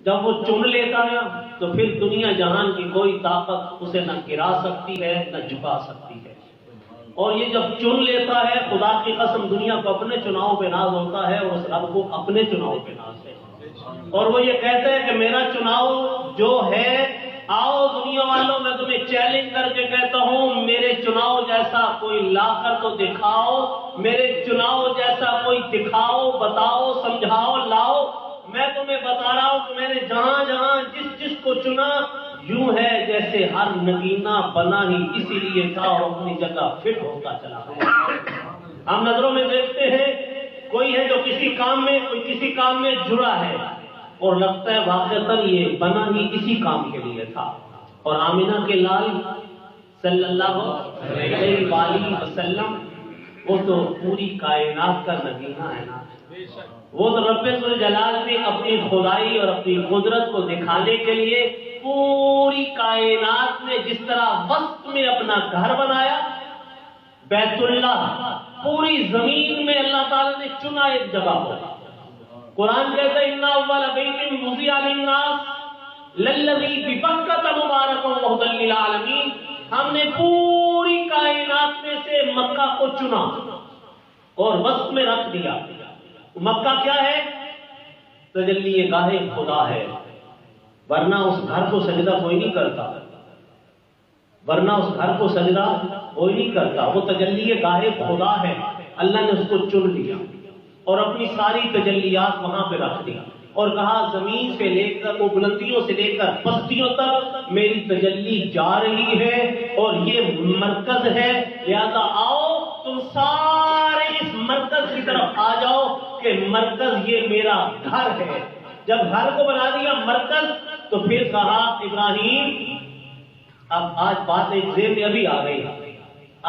جب وہ چن لیتا ہے تو پھر دنیا جہان کی کوئی طاقت اسے نہ گرا سکتی ہے نہ جھکا سکتی ہے۔ اور یہ جب چن لیتا ہے، خدا کی قسم دنیا کو اپنے چناؤ پہ ناز ہوتا ہے اور اس رب کو اپنے چناؤ پہ ناز ہے۔ اور وہ یہ کہتا ہے کہ میرا چناؤ جو ہے، آؤ دنیا والوں میں تمہیں چیلنج کر کے کہتا ہوں، میرے چناؤ جیسا کوئی لا کر تو دکھاؤ، میرے چناؤ جیسا کوئی دکھاؤ، بتاؤ، سمجھاؤ، لاؤ۔ میں تمہیں بتا رہا ہوں کہ میں نے جہاں جہاں جس کو چنا، یوں ہے جیسے ہر نگینہ بنا ہی اسی لیے تھا اور اپنی جگہ فٹ ہوتا چلا گیا۔ ہم نظروں میں دیکھتے ہیں کوئی ہے جو کسی کام میں، کوئی کسی کام میں جڑا ہے اور لگتا ہے واقعتاً یہ بنا ہی اسی کام کے لیے تھا۔ اور آمینہ کے لال صلی اللہ علیہ وآلہ وسلم، وہ تو پوری کائنات کا نگینہ ہے نا۔ وہ تو رب ذوالجلال نے اپنی خدائی اور اپنی قدرت کو دکھانے کے لیے پوری کائنات میں جس طرح وسط میں اپنا گھر بنایا، بیت اللہ، پوری زمین میں اللہ تعالیٰ نے چنا ایک جگہ کو۔ قرآن کہتا ہے اِنَّ أَوَّلَ بَيْتٍ وُضِعَ لِلنَّاسِ لَلَّذِي بِبَكَّةَ مُبَارَكًا وَهُدًى لِّلْعَالَمِينَ۔ ہم نے پوری کائنات میں سے مکہ کو چنا اور وسط میں رکھ دیا۔ مکہ کیا ہے؟ تجلی گاہ خدا ہے، ورنہ اس گھر کو سجدہ کوئی نہیں کرتا، ورنہ اس گھر کو سجدہ کوئی نہیں کرتا۔ وہ تجلی گاہ خدا ہے، اللہ نے اس کو چن لیا اور اپنی ساری تجلیات وہاں پہ رکھ دی اور کہا زمین سے لے کر، وہ بلندیوں سے لے کر پستیوں تک میری تجلی جا رہی ہے اور یہ مرکز ہے، لہذا آؤ تم سارے اس مرکز کی طرف آ جاؤ کہ مرکز یہ میرا گھر ہے۔ جب گھر کو بنا دیا مرکز تو پھر کہا ابراہیم، اب آج بات ایک ذہن میں ابھی آ گئی،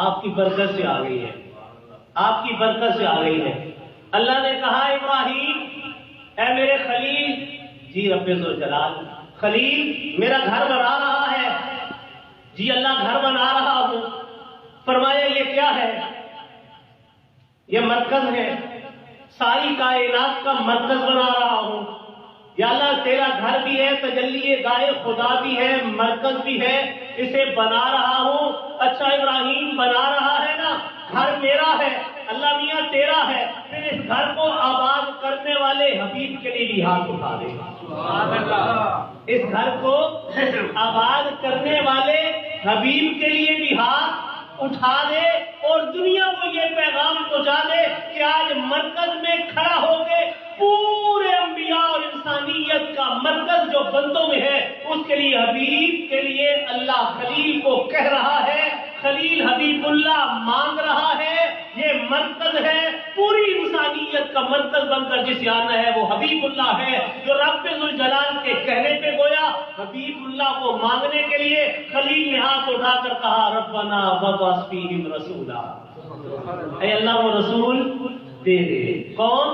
آپ کی برکت سے آ گئی ہے، آپ کی برکت سے آ گئی ہے۔ اللہ نے کہا ابراہیم اے میرے خلیل، جی رب ذوالجلال، خلیل میرا گھر بنا رہا ہے، جی اللہ گھر بنا رہا ہوں۔ فرمایا یہ کیا ہے؟ یہ مرکز ہے، ساری کائنات کا مرکز بنا رہا ہوں۔ یا اللہ تیرا گھر بھی ہے، تجلی گاہ خدا بھی ہے، مرکز بھی ہے، اسے بنا رہا ہوں۔ اچھا ابراہیم بنا رہا ہے نا، گھر میرا ہے، اللہ میاں تیرا ہے، پھر اس گھر کو آباد کرنے والے حبیب کے لیے بھی ہاتھ اٹھا دے۔ اس گھر کو آباد کرنے والے حبیب کے لیے بھی ہاتھ اٹھا دے اور دنیا کو یہ پیغام پہنچا دے کہ آج مرکز میں کھڑا ہو کے پورے انبیاء اور انسانیت کا مرکز جو بندوں میں ہے، اس کے لیے حبیب کے لیے اللہ خلیل کو کہہ رہا ہے، خلیل حبیب اللہ مانگ رہا ہے۔ یہ مرکز ہے، پوری انسانیت کا مرکز بن کر جس آنا ہے وہ حبیب اللہ ہے، جو رب ذوالجلال کے کہنے پہ گویا حبیب اللہ کو مانگنے کے لیے خلیل نے ہاتھ اٹھا کر کہا ربنا وابعث فیہم رسولا، اے اللہ وہ رسول دے دے۔ کون؟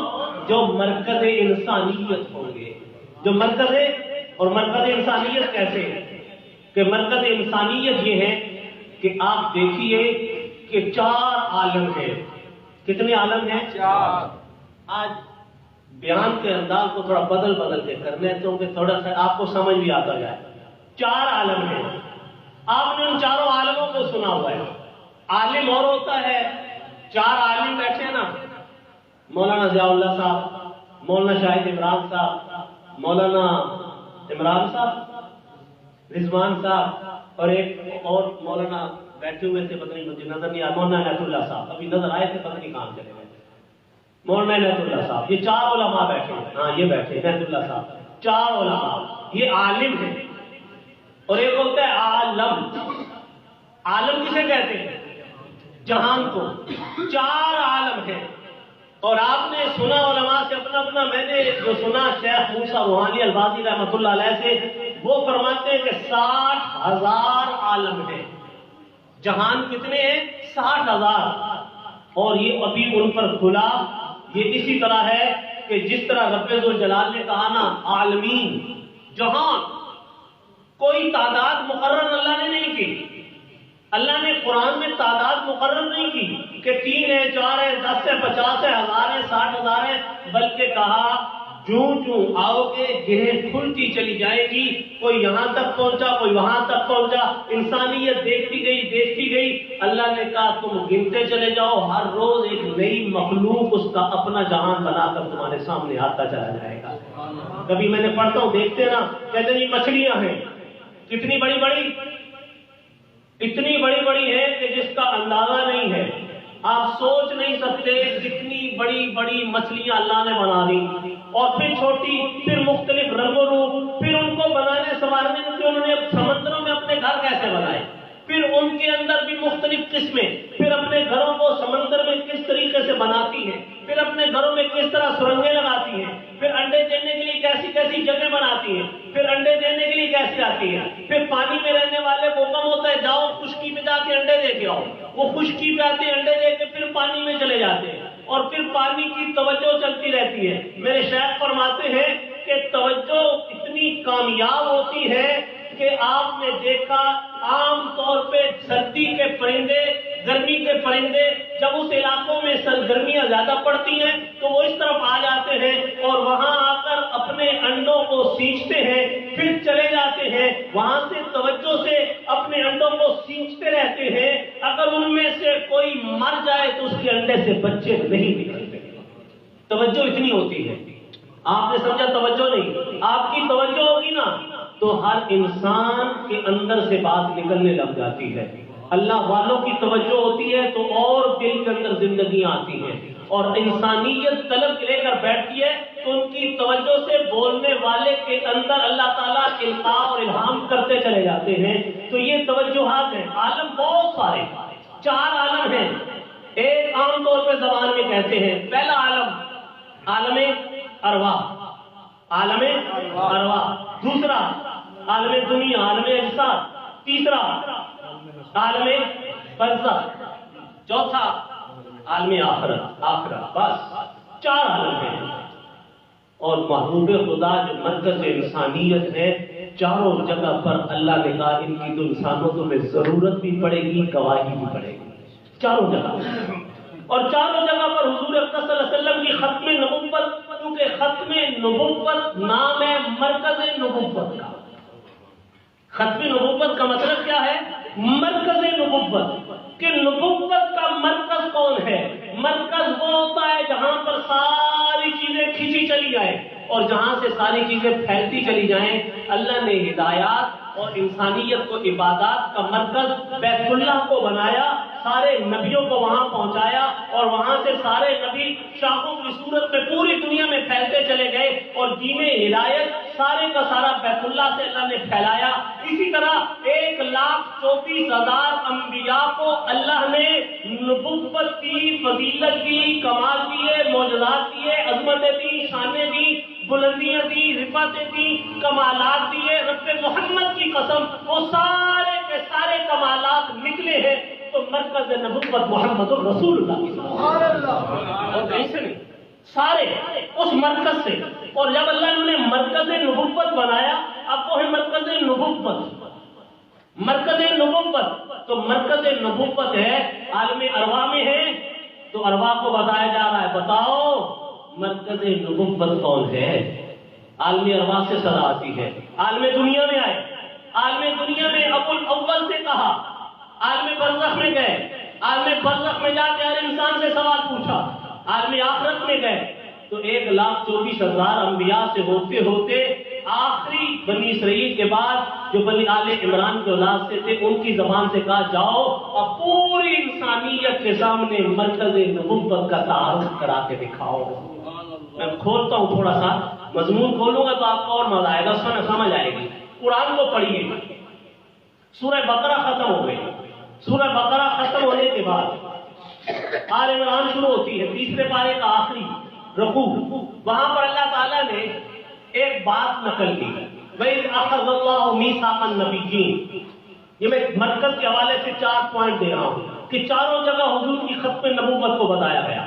جو مرکز انسانیت ہوں گے، جو مرکز ہے۔ اور مرکز انسانیت کیسے؟ کہ مرکز انسانیت یہ ہے کہ آپ دیکھیے کہ 4 عالم ہیں۔ کتنے عالم ہیں؟ 4۔ آج بیان کے انداز کو تھوڑا بدل کے کرنے تو کہ تھوڑا سا آپ کو سمجھ بھی آتا جائے۔ 4 عالم ہیں، آپ نے ان 4 عالموں کو سنا ہوا ہے۔ عالم اور ہوتا ہے، 4 عالم بیٹھے ہیں نا، مولانا ضیاء اللہ صاحب، مولانا شاہد عمران صاحب، مولانا عمران صاحب، رضوان صاحب اور ایک اور مولانا بیٹھے ہوئے تھے، پتہ نہیں مجھے نظر نہیں آیا، مولانا عنایت اللہ صاحب ابھی نظر آئے تھے، پتہ نہیں کہاں چلے گئے۔ مولانا عنایت اللہ صاحب، یہ 4 علماء بیٹھے ہیں، ہاں یہ بیٹھے عنایت اللہ صاحب، 4 علماء، یہ عالم ہیں۔ اور ایک ہوتا ہے عالم۔ عالم کسے کہتے ہیں؟ جہان کو۔ 4 عالم ہیں۔ اور آپ نے سنا علماء سے اپنا میں نے جو سنا شیخ موسیٰ روحانی البازی رحمۃ اللہ علیہ سے، وہ فرماتے ہیں کہ 60,000 عالم ہیں۔ جہان کتنے ہیں؟ 60,000۔ اور یہ ابھی ان پر کھلا، یہ اسی طرح ہے کہ جس طرح رب ذوالجلال نے کہا نا عالمین، جہان، کوئی تعداد مقرر اللہ نے نہیں کی۔ اللہ نے قرآن میں تعداد مقرر نہیں کی کہ 3 ہے، 4 ہے، 10 ہے، 50 ہے، 1000 ہے، 60,000 ہے، بلکہ کہا جوں آؤ گے گرہیں کھلتی چلی جائے گی، کوئی یہاں تک پہنچا، کوئی وہاں تک پہنچا، انسانیت دیکھتی گئی۔ اللہ نے کہا تم گنتے چلے جاؤ، ہر روز ایک نئی مخلوق اس کا اپنا جہان بنا کر تمہارے سامنے آتا چلا جائے گا۔ کبھی میں نے پڑھتا ہوں، دیکھتے نا، کہتے ہیں مچھلیاں ہیں کتنی بڑی بڑی، اتنی بڑی بڑی ہے کہ جس کا اندازہ نہیں ہے، آپ سوچ نہیں سکتے کتنی بڑی بڑی مچھلیاں اللہ نے بنا دی، اور پھر چھوٹی، پھر مختلف رنگ و روپ، پھر ان کو بنانے سنوارنے کے انہوں نے سمندروں میں اپنے گھر کیسے بنائے، پھر ان کے اندر بھی مختلف قسمیں، پھر اپنے گھروں کو سمندر میں کس طریقے سے بناتی ہیں، پھر اپنے گھروں میں کس طرح سرنگیں لگاتی ہیں، پھر انڈے دینے کے لیے کیسی کیسی جگہ بناتی ہیں، پھر انڈے دینے کے لیے کیسے آتی ہیں، پھر پانی میں رہنے والے کو کم ہوتا ہے، جاؤ خشکی میں جا کے انڈے دے کے آؤ، وہ خشکی پہ آتے ہیں، انڈے دے کے پھر پانی میں چلے جاتے ہیں، اور پھر پانی کی توجہ چلتی رہتی ہے۔ میرے شیخ فرماتے ہیں کہ توجہ اتنی کامیاب ہوتی ہے کہ آپ نے دیکھا عام طور پہ سردی کے پرندے، گرمی کے پرندے جب اس علاقوں میں سرگرمیاں زیادہ پڑتی ہیں تو وہ اس طرف آ جاتے ہیں اور وہاں آ کر اپنے انڈوں کو سینچتے ہیں، پھر چلے جاتے ہیں، وہاں سے توجہ سے اپنے انڈوں کو سینچتے رہتے ہیں، اگر ان میں سے کوئی مر جائے تو اس کے انڈے سے بچے نہیں نکلتے۔ توجہ اتنی ہوتی ہے، آپ نے سمجھا توجہ نہیں، آپ کی توجہ ہوگی نا تو ہر انسان کے اندر سے بات نکلنے لگ جاتی ہے۔ اللہ والوں کی توجہ ہوتی ہے تو اور دل کے اندر زندگیاں آتی ہیں، اور انسانیت طلب لے کر بیٹھتی ہے تو ان کی توجہ سے بولنے والے کے اندر اللہ تعالیٰ القاء اور الہام کرتے چلے جاتے ہیں۔ تو یہ توجہات ہیں۔ عالم بہت سارے، 4 عالم ہیں۔ ایک عام طور پہ زبان میں کہتے ہیں، پہلا عالم عالم ارواح، عالم ارواح، دوسرا عالم دنیا، عالم اجساد، تیسرا عالم برزخ، چوتھا عالم آخرت، بس 4 عالم ہیں۔ اور محبوب خدا جو مرکز انسانیت ہے، چاروں جگہ پر اللہ نے کہا ان کی تو انسانوں میں ضرورت بھی پڑے گی، گواہی بھی پڑے گی، چاروں جگہ۔ اور چاروں جگہ پر حضور اکرم صلی اللہ علیہ وسلم کی ختم نبوت، کیونکہ ختم نبوت نام ہے مرکز نبوت کا۔ ختم نبوت کا مطلب کیا ہے؟ مرکز نبوت، کہ نبوت کا مرکز کون ہے؟ مرکز وہ ہوتا ہے جہاں پر ساری چیزیں کھینچی چلی جائیں اور جہاں سے ساری چیزیں پھیلتی چلی جائیں۔ اللہ نے ہدایات اور انسانیت کو عبادات کا مرکز بیت اللہ کو بنایا، سارے نبیوں کو وہاں پہنچایا، اور وہاں سے سارے نبی شاخوں کی صورت میں پوری دنیا میں پھیلتے چلے گئے، اور دین ہدایت سارے کا سارا بیت اللہ سے اللہ نے پھیلایا۔ اسی طرح 1,24,000 انبیاء کو اللہ نے نبوت کی فضیلت دی، کمال دیے، معجزات دیے، عظمتیں دی، شانیں دی، بلندیاں دی، رفعتیں دی، کمالات دیے۔ رب محمد کی قسم وہ سارے کے سارے کمالات نکلے ہیں تو مرکز نبوت محمد الرسول اللہ سبحان اللہ، اور کہیں سے نہیں، سارے اس مرکز سے۔ اور جب اللہ نے مرکز نبوت بنایا، اب وہ ہے مرکز نبوت، مرکز نبوت، تو مرکز نبوت ہے عالم ارواح میں ہے، تو ارواح کو بتایا جا رہا ہے بتاؤ مرکز نبوت کون ہے؟ عالم ارواح سے صدا آتی ہے۔ عالم دنیا میں آئے، عالم دنیا میں ابو الاول سے کہا، عالم برزخ میں گئے، عالم برزخ میں جا کے ہر انسان سے سوال پوچھا، عالم آخرت میں گئے تو 1,24,000 انبیاء سے ہوتے ہوتے آخری بنی اسرائیل کے بعد جو بنی آل عمران کے اولاد سے تھے ان کی زبان سے کہا جاؤ اب پوری انسانیت کے سامنے مرکز نبوت کا تعارف کرا کے دکھاؤ۔ میں کھولتا ہوں تھوڑا سا، مضمون کھولوں گا تو آپ کو اور مزہ آئے گا، سمجھ آئے گی۔ قرآن کو پڑھیے، سورہ بقرہ ختم ہو گئی، سورہ بقرہ ختم ہونے کے بعد آل عمران شروع ہوتی ہے، تیسرے پارے کا آخری رکوع، وہاں پر اللہ تعالیٰ نے ایک بات نقل کی، وَإِذْ أَخَذَ اللَّهُ مِيثَاقَ النَّبِيِّينَ۔ یہ میں مرکز کے حوالے سے 4 پوائنٹ دے رہا ہوں کہ چاروں جگہ حضور کی ختم نبوت کو بتایا گیا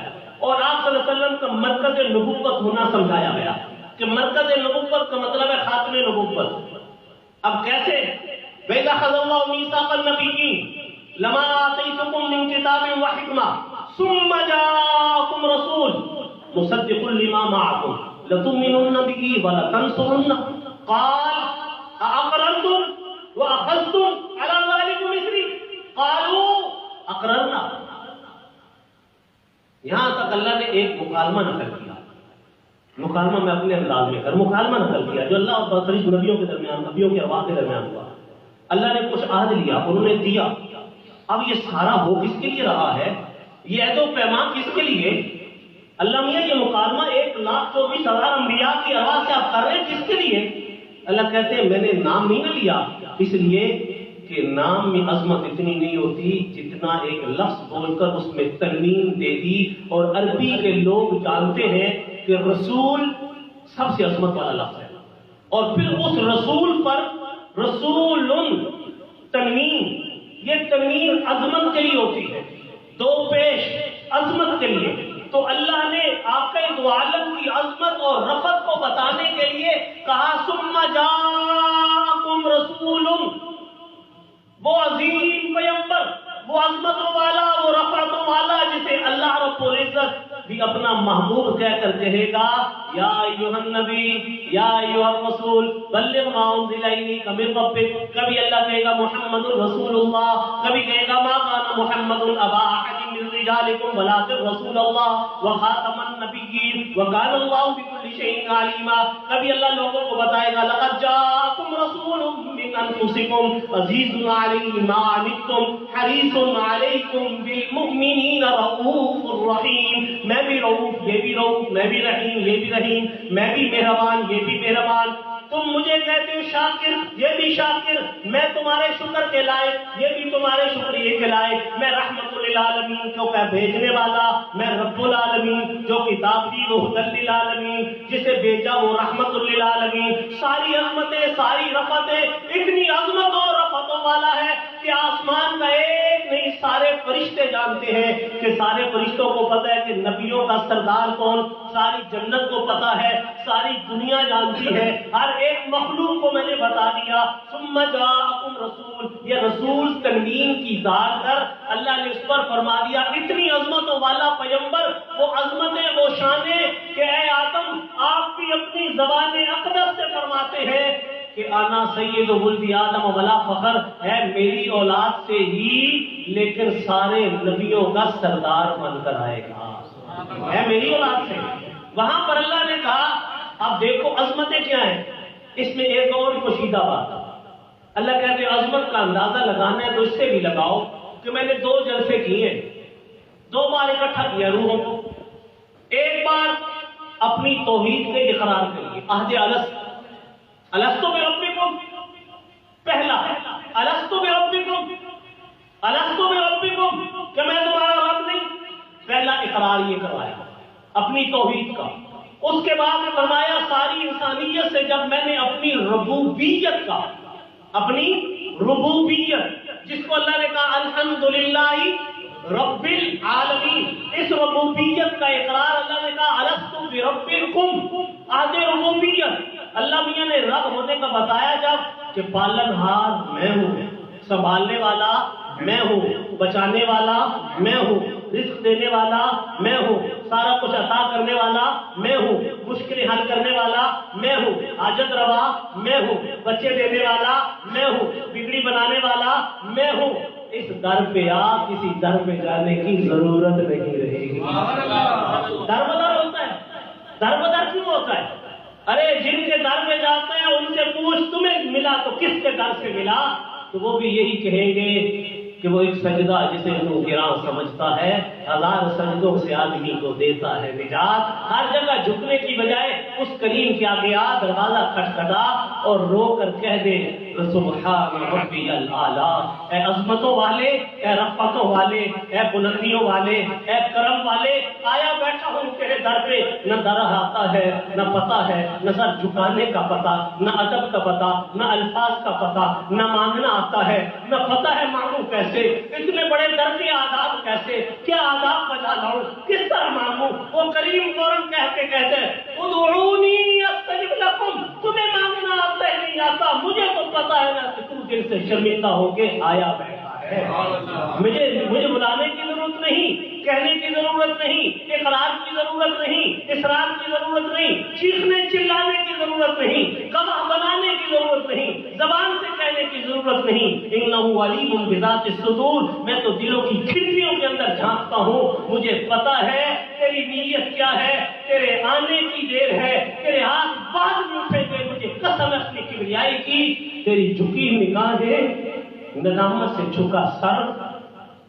اور آپ صلی اللہ علیہ وسلم کا مرکز نبوت ہونا سمجھایا گیا کہ مرکز نبوت کا مطلب ہے خاتم نبوت۔ اب کیسے؟ وَإِذْ أَخَذَ اللَّهُ مِيثَاقَ النَّبِيِّينَ لَمَا آتَيْتُكُم مِّن كِتَابٍ وَحِكْمَةٍ ثُمَّ جَاءَكُمْ رَسُولٌ مُصَدِّقٌ لِّمَا مَعَكُمْ لتؤمنن به ولتنصرنه قال أأقررتم وأخذتم على ذلكم إثري قالوا أقررنا. یہاں تک اللہ نے ایک مکالمہ نقل کیا. مکالمہ میں اپنے انداز میں مکالمہ نقل کیا جو اللہ اور فرشتوں نبیوں کے درمیان، نبیوں کے ارواح کے درمیان ہوا. اللہ نے کچھ عہد لیا، انہوں نے دیا. اب یہ سارا ہو کس کے لیے رہا ہے؟ یہ عہد و پیمان کس کے لیے؟ اللہ میاں یہ مکالمہ 1,24,000 انبیاء کی ارواح سے آپ کر رہے ہیں کس کے لیے؟ اللہ کہتے ہیں میں نے نام نہیں نہ لیا اس لیے کہ نام میں عظمت اتنی نہیں ہوتی جتنا ایک لفظ بول کر اس میں ترمیم دے دی. اور عربی کے لوگ جانتے ہیں کہ رسول سب سے عظمت والا لفظ ہے، اور پھر اس رسول پر رسول تنوین، یہ تنوین عظمت کے لیے ہوتی ہے، دو پیش عظمت کے لیے. تو اللہ نے آقا دو عالم کی عظمت اور رفعت کو بتانے کے لیے کہا ثم جاءکم رسول، وہ عظیم پیغمبر، وہ عظمتوں والا، وہ رفعتوں والا جسے اللہ رب العزت بھی اپنا محبوب کہہ کر کہے گا یا ایھا النبی یا ایھا الرسول بلغ ما انزل الیک من ربک. کبھی اللہ کہے گا محمد رسول اللہ، کبھی کہے گا ما کان محمد ابا احد من رجالکم ولکن رسول اللہ وخاتم النبیین وکان اللہ بکل شیء علیما. کبھی اللہ لوگوں کو بتائے گا لقد جاءکم رسول من انفسکم عزیز علیہ ما عنتم حریص علیکم بالمؤمنین رؤوف رحیم. میں بھی رؤوف، یہ بھی رؤوف، میں بھی رحیم، یہ بھی رحیم، میں بھی مہربان، یہ بھی مہربان. تم مجھے کہتے ہو شاکر، یہ بھی شاکر، میں تمہارے شکر کے لائق، یہ بھی تمہارے شکریہ کے لائق. میں رحمت للعالمین کو بھیجنے والا، میں رب العالمین جو کتاب دی وہ ہدی للعالمین، جسے بھیجا وہ رحمت للعالمین. ساری عظمتیں، ساری رفعتیں، اتنی عظمت اور رفعتوں والا ہے کہ آسمان کا ایک نہیں سارے فرشتے جانتے ہیں کہ سارے فرشتوں کو پتہ ہے کہ نبیوں کا سردار کون، ساری جنت کو پتہ ہے، ساری دنیا جانتی ہے، ہر ایک مخلوق کو میں نے بتا دیا. ثم جاءکم رسول، یہ رسول تنوین کی ذات کر اللہ نے اس پر فرما دیا اتنی عظمتوں والا پیغمبر، وہ عظمتیں، وہ شانیں کہ اے آدم آپ بھی اپنی زبان اقدس سے فرماتے ہیں کہ انا سید ولد آدم ولا فخر، ہے میری اولاد سے ہی لیکن سارے نبیوں کا سردار بن کر آئے گا، ہے میری اولاد سے. وہاں پر اللہ نے کہا اب دیکھو عظمتیں کیا ہیں. اس میں ایک اور کشیدہ بات، اللہ کہتے ہیں عظمت کا اندازہ لگانا ہے تو اس سے بھی لگاؤ کہ میں نے 2 جلسے کیے، 2 بار اکٹھا کیا روحوں کو. ایک بار اپنی توحید کے اقرار کے لیے عہد الستو بربکم، پہلا الستو بربکم، الستو بربکم کہ میں تمہارا رب نہیں، پہلا اقرار یہ کروایا اپنی توحید کا. اس کے بعد فرمایا ساری انسانیت سے جب میں نے اپنی ربوبیت کا، اپنی ربوبیت جس کو اللہ نے کہا الحمدللہ رب العالمین، اس ربوبیت کا اقرار اللہ نے کہا الستو بربکم، عہد ربوبیت. اللہ میاں نے رب ہونے کا بتایا جب کہ پالن ہار میں ہوں، سنبھالنے والا میں ہوں، بچانے والا میں ہوں، رزق دینے والا میں ہوں، سارا کچھ عطا کرنے والا میں ہوں، مشکلیں حل کرنے والا میں ہوں، حاجت روا میں ہوں، بچے دینے والا میں ہوں، بگڑی بنانے والا میں ہوں. اس در پہ آپ کسی در پہ جانے کی ضرورت نہیں رہے گی. در بدر ہوتا ہے، در بدر کیوں ہوتا ہے؟ ارے جن کے در پہ جاتے ہیں ان سے پوچھ تمہیں ملا تو کس کے در سے ملا، تو وہ بھی یہی کہیں گے کہ وہ ایک سجدہ جسے وہ گراں سمجھتا ہے 1000 سجدوں سے آدمی کو دیتا ہے نجات. ہر جگہ جھکنے کی بجائے اس کریم کے آگے آ دروازہ کھٹکھٹا اور رو کر کہہ دے سبحان ربی الاعلیٰ. اے عظمتوں والے، اے رفعتوں والے، اے بلندیوں والے، اے کرم والے، آیا بیٹھا ہوں تیرے در پہ. نہ در آتا ہے، نہ پتہ ہے، نہ سر جھکانے کا پتہ، نہ ادب کا پتہ، نہ الفاظ کا پتہ، نہ مانگنا آتا ہے، نہ پتہ ہے مانگوں کیسے، اتنے بڑے در کے آداب کیسے، کیا آداب بجا لاؤں، کس طرح مانگوں. وہ کریم فوراً کہتے ادعونی استجب لکم، تمہیں مانگنا آتا ہے نہیں آتا، مجھے تو پتا ہے نا کہ تم دل سے شرمندہ ہو کے آیا بیٹھا ہے، مجھے بلانے کی ضرورت نہیں، کہنے کی ضرورت نہیں، اقرار کی ضرورت نہیں، اصرار کی ضرورت نہیں، چیخنے چلانے کی ضرورت نہیں، گواہ بنانے کی ضرورت نہیں، زبان سے کہنے کی ضرورت نہیں۔ انہ علیم بذات الصدور، میں تو دلوں کی کھڑکیوں کے اندر جھانکتا ہوں، مجھے پتا ہے تیری نیت کیا ہے، تیرے آنے کی دیر ہے، تیرے ہاتھ بعد میں اٹھیں گے، مجھے قسم ہے اپنی کبریائی کی، تیری جھکی نگاہیں، ندامت سے جھکا سر،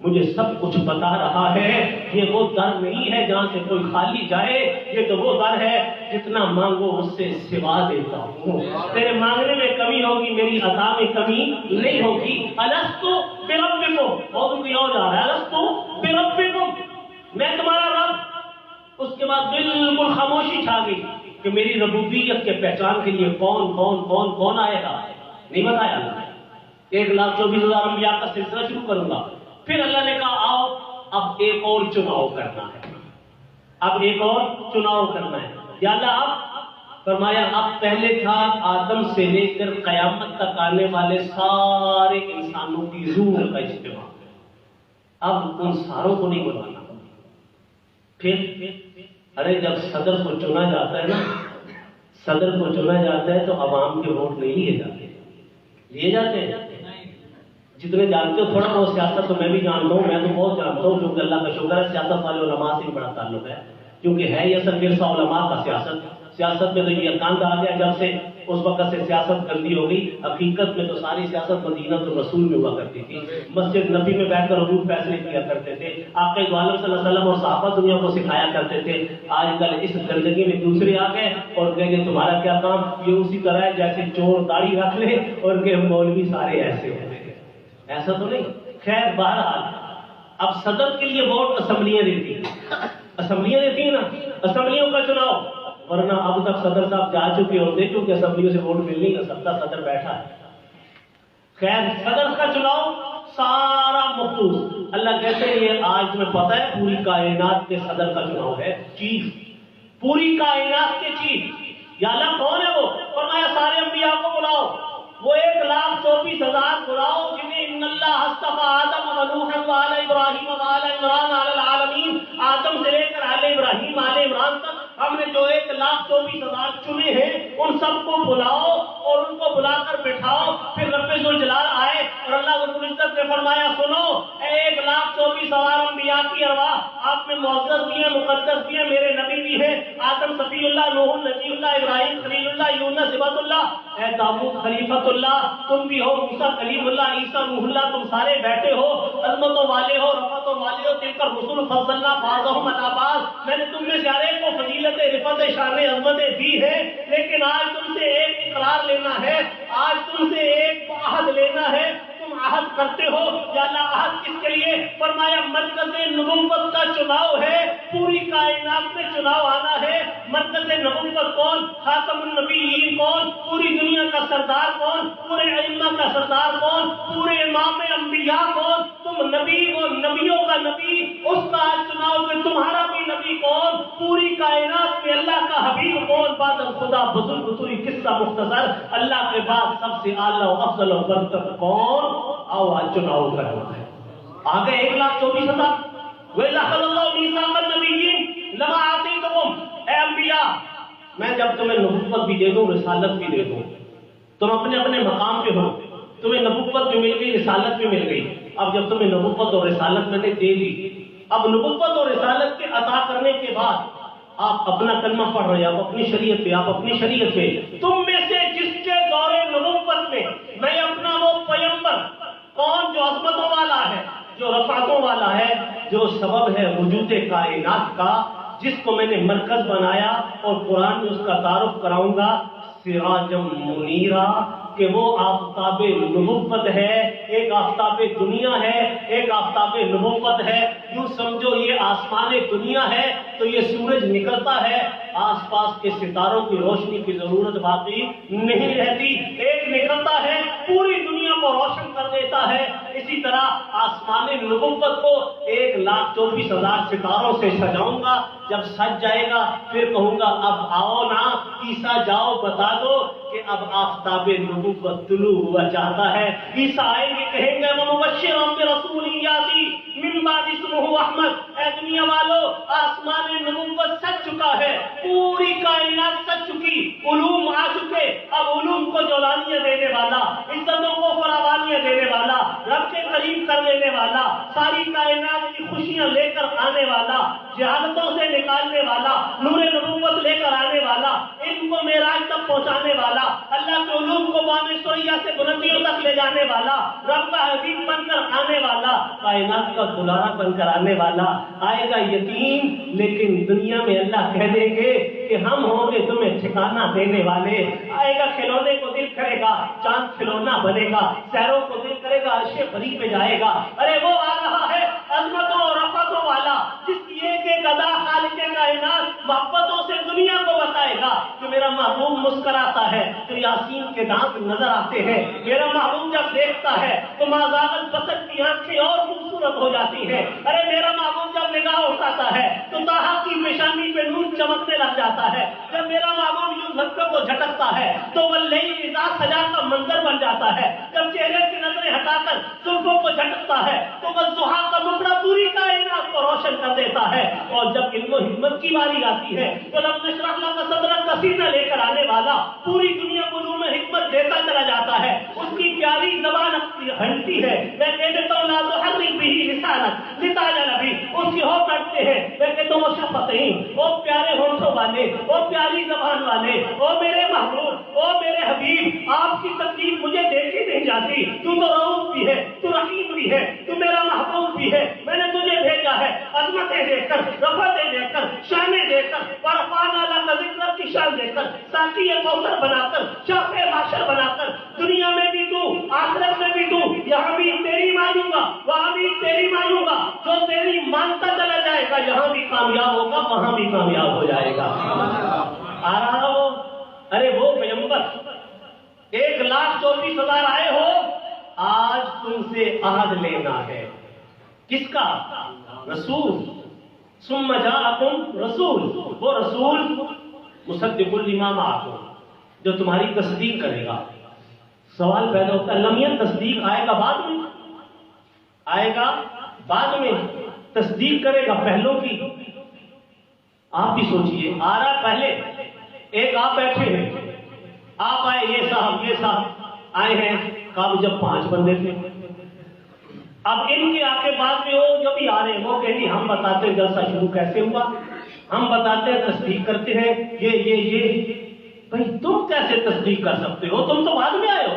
مجھے سب کچھ بتا رہا ہے۔ یہ وہ در نہیں ہے جہاں سے کوئی خالی جائے، یہ تو وہ در ہے جتنا مانگو اس سے سوا دیتا ہوں۔ تیرے مانگنے میں کمی ہوگی، میری عطا میں کمی نہیں ہوگی۔ الستو بربکم، اور کوئی اور جا رہا ہے، الستو بربکم، میں تمہارا رب۔ اس کے بعد بالکل خاموشی چھا گئی کہ میری ربوبیت کے پہچان کے لیے کون کون کون کون آئے گا، نہیں بتایا اللہ نے۔ 1,24,000 انبیاء کا سلسلہ شروع کروں گا۔ پھر اللہ نے کہا آؤ اب ایک اور چناؤ کرنا ہے، اب ایک اور چناؤ کرنا ہے۔ یا اللہ اب فرمایا اب پہلے تھا آدم سے لے کر قیامت تک آنے والے سارے انسانوں کی روح کا اجتماع، اب ان ساروں کو نہیں بلانا۔ پھر ارے جب صدر کو چنا جاتا ہے نا، صدر کو چنا جاتا ہے تو عوام کے ووٹ نہیں لیے جاتے، لیے جاتے ہیں۔ جتنے جانتے ہو تھوڑا بہت سیاست تو میں بھی جانتا ہوں، میں تو بہت جانتا ہوں، کیونکہ اللہ کا شکر ہے سیاست والے علماء سے بھی بڑا تعلق ہے، کیونکہ ہے یہ اصل ورثہ علماء کا سیاست میں تو یہ کاند آ گیا جب سے اس وقت سے سیاست گندی ہو گئی۔ حقیقت میں تو ساری سیاست مدینہ الرسول میں ہوا کرتی تھی، مسجد نبی میں بیٹھ کر حضور فیصلے کیا کرتے تھے، آقا دو عالم صلی اللہ علیہ وسلم اور صحابہ دنیا کو سکھایا کرتے تھے۔ آج کل اس گندگی میں دوسرے آ گئے اور کہیں گے تمہارا کیا کام، یہ اسی طرح ہے جیسے چور داڑھی رکھ لے اور کہ مولوی سارے ایسے ہو، ایسا تو نہیں۔ خیر بہرحال اب صدر کے لیے ووٹ اسمبلیاں دیتی ہیں، اسمبلیاں دیتی ہیں نا، اسمبلیوں کا چناؤ، ورنہ اب تک صدر صاحب جا چکے ہوتے کیونکہ اسمبلیوں سے ووٹ مل نہیں سکتا، صدر بیٹھا ہے۔ خیر صدر کا چناؤ سارا مخصوص، اللہ کہتے ہیں یہ آج تمہیں پتا ہے پوری کائنات کے صدر کا چناؤ ہے، چیف، پوری کائنات کے چیف۔ یا اللہ کون ہے وہ؟ فرمایا سارے انبیاء کو بلاؤ، وہ 1,24,000 بلاؤ جنہیں ان اللہ اصطفیٰ آدم و نوحا وآل ابراہیم وآل عمران علی العالمین، آدم سے لے کر آل ابراہیم آل عمران تک ہم نے جو 1,24,000 چنے ہیں ان سب کو بلاؤ اور ان کو بلا کر بٹھاؤ۔ پھر رب ذوالجلال آئے اور اللہ رب العزت نے فرمایا سنو اے 1,24,000 انبیاء کی ارواح، آپ میں معزز بھی ہیں، مقدس بھی ہیں، میرے نبی بھی ہیں، آدم صفی اللہ، نوح نجی اللہ، ابراہیم خلیل اللہ، یونس عبد اللہ، اے داؤد خلیفۃ اللہ، تم بھی ہو، موسیٰ کلیم اللہ، عیسیٰ روح اللہ، تم سارے بیٹھے ہو، عظمتوں والے ہو، رفتوں والے ہو، تل کر رسول فضلنا بعضهم علی بعض، میں نے تم میں سے ہر ایک کو فضیلت رفعت شان عظمتیں دی ہیں، لیکن آج تم سے ایک اقرار لینا ہے، آج تم سے ایک عہد لینا ہے، تم عہد کرتے ہو یا اللہ عہد کس کے لیے؟ فرمایا مرکز نبوت کا چناؤ ہے، پوری کائنات میں چناؤ آنا ہے۔ مرکز نبوت کون؟ خاتم النبیین کون؟ پوری دنیا کا سردار کون؟ پورے ائمہ کا سردار کون؟ پورے امام انبیاء کون؟ تم نبی و نبیوں کا نبی، اس کا آج چناؤ کہ تمہارا بھی نبی کون؟ پوری کائنات میں اللہ کا حبیب کون؟ بعد خدا بزرگ توئی قصہ مختصر، اللہ کے بعد سب سے اعلیٰ و افضل و برتر کون؟ آؤ آج چناؤ کرنا ہے۔ آگے 1,24,000 وَإِذَا اللَّهُ مِيثَاقَ النَّبِيِّينَ لَمَا آتَيْتُكُمْ، اے انبیاء میں جب تمہیں نبوت بھی دے دوں رسالت بھی دے دوں، تم اپنے اپنے مقام پہ ہو، تمہیں نبوت بھی مل گئی رسالت بھی مل گئی، اب جب تمہیں نبوت اور رسالت میں نے دے دی، اب نبوت اور رسالت کے عطا کرنے کے بعد آپ اپنا کلمہ پڑھ رہے ہیں، آپ اپنی شریعت پہ، آپ اپنی شریعت پہ، تم میں سے جس کے دور نبوت میں اپنا وہ پیغمبر کون جو عظمتوں والا ہے، جو رفعتوں والا ہے، جو سبب ہے وجود کائنات کا، جس کو میں نے مرکز بنایا اور قرآن میں اس کا تعارف کراؤں گا سراجم منیرا، کہ وہ آفتاب نبوت ہے، ایک آفتاب دنیا ہے، ایک آفتاب نبوت ہے۔ یوں سمجھو یہ آسمان دنیا ہے تو یہ سورج نکلتا ہے، آس پاس کے ستاروں کی روشنی کی ضرورت باقی نہیں رہتی، ایک نکلتا ہے پوری دنیا کو روشن کر دیتا ہے۔ اسی طرح آسمان نبوت کو 1,24,000 ستاروں سے سجاؤں گا، جب سج جائے گا پھر کہوں گا اب آؤ نا عیسیٰ جاؤ بتا دو کہ اب آفتاب نبوت طلوع ہوا چاہتا ہے۔ عیسیٰ آئیں گے کہیں گے وَمُبَشِّرًا بِرَسُولٍ یَأْتِی من بعد اسمہ احمد، اے دنیا والو آسمان نبوت سج چکا ہے، پوری کائنات سج چکی، علوم آ چکے، اب علوم کو جولانیاں دینے والا، عزتوں کو فراوانیاں دینے والا، رب کے قریب کر لینے والا، ساری کائنات کی خوشیاں لے کر آنے والا، جہالتوں سے نکالنے والا، نور نبوت لے کر آنے والا، علم کو معراج تک پہنچانے والا، اللہ کے علوم کو بام سوریا سے بلندیوں تک لے جانے والا، رب کا حبیب بن کر آنے والا، کائنات کا دلارا بن کر آنے والا آئے گا یقین، لیکن دنیا میں اللہ کہہ دیں گے کہ ہم ہوں گے تمہیں ٹھکانہ دینے والے، آئے گا کھلونے کو دل کرے گا چاند کھلونا بنے گا، سیروں کو دل کرے گا عرش بری پہ جائے گا، ارے وہ آ رہا ہے عظمتوں اور رفتوں والا، جس کی ایک ایک ادا خالق کائنات محبتوں سے دنیا کو بتائے گا کہ میرا محبوب مسکراتا ہے تو یاسین کے دانت نظر آتے ہیں، میرا محبوب جب دیکھتا ہے تو مازاغت بصر کی آنکھیں اور خوبصورت ہو جاتی ہیں، ارے میرا محبوب جب نگاہ اٹھاتا ہے تو طٰہٰ کی پیشانی پہ نور چمکنے لگ جاتا ہے، جب میرا محبوب یوں دھکوں کو جھٹکتا ہے تو واللیل اذا سجا کا منظر بن جاتا ہے، جب چہرے سے نظریں ہٹا کر زلفوں کو جھٹکتا ہے تو والضحیٰ کا مکڑا پوری کائنات کو روشن کر دیتا ہے، اور جب علم و حکمت کی باری آتی ہے تو لم نشرح لک صدرک کا سینہ لے کر آنے والا پوری دنیا کو علوم حکمت دیتا چلا جاتا ہے، اس کی پیاری زبان ہنستی ہے، میں کہہ دیتا ہوں لا تحرک بہ لسانک لتعجل بہ، اس کی ہونٹ اٹھتے ہیں، میں کہتا ہوں شفتین، وہ پیارے ہونٹوں والے، وہ پیاری زبان والے، وہ میرے محبوب، وہ میرے حبیب، آپ کی تکلیف مجھے دیکھی نہیں جاتی، تو رؤوف بھی ہے، تو رحیم بھی ہے، تو میرا محبوب بھی ہے، میں نے تجھے بھیجا ہے عظمتیں دے کر، رفتیں دے کر، شانیں دے کر، ورفعنا لک ذکرک کی شان دے کر، ساقی کوثر بنا کر، شافع معشر بنا کر، دنیا میں بھی تو آخرت میں بھی تو، یہاں بھی تیری مانوں گا وہاں بھی تیری مانوں گا، جو تیری مانتا چلا جائے گا یہاں بھی کامیاب ہوگا وہاں بھی کامیاب ہو جائے گا۔ آ رہا ہو، ارے وہ پیغمبر 1,24,000 آئے ہو، آج تم سے عہد لینا ہے، کس کا؟ رسول، ثم جاءکم رسول، وہ رسول مصدق لما معکم جو تمہاری تصدیق کرے گا۔ سوال پیدا ہوتا ہے لم ین تصدیق آئے گا بعد میں، آئے گا بعد میں، تصدیق کرے گا پہلوں کی؟ آپ بھی سوچئے، آ رہا پہلے، ایک آپ بیٹھے ہیں، آپ آئے، یہ صاحب آئے ہیں، کہا جب 5 بندے تھے، اب ان کے آ کے بعد میں وہ جو بھی آ رہے ہیں وہ کہیں ہم بتاتے ہیں جلسہ شروع کیسے ہوا، ہم بتاتے ہیں تصدیق کرتے ہیں یہ بھئی تم کیسے تصدیق کر سکتے ہو، تم تو بعد میں آئے ہو۔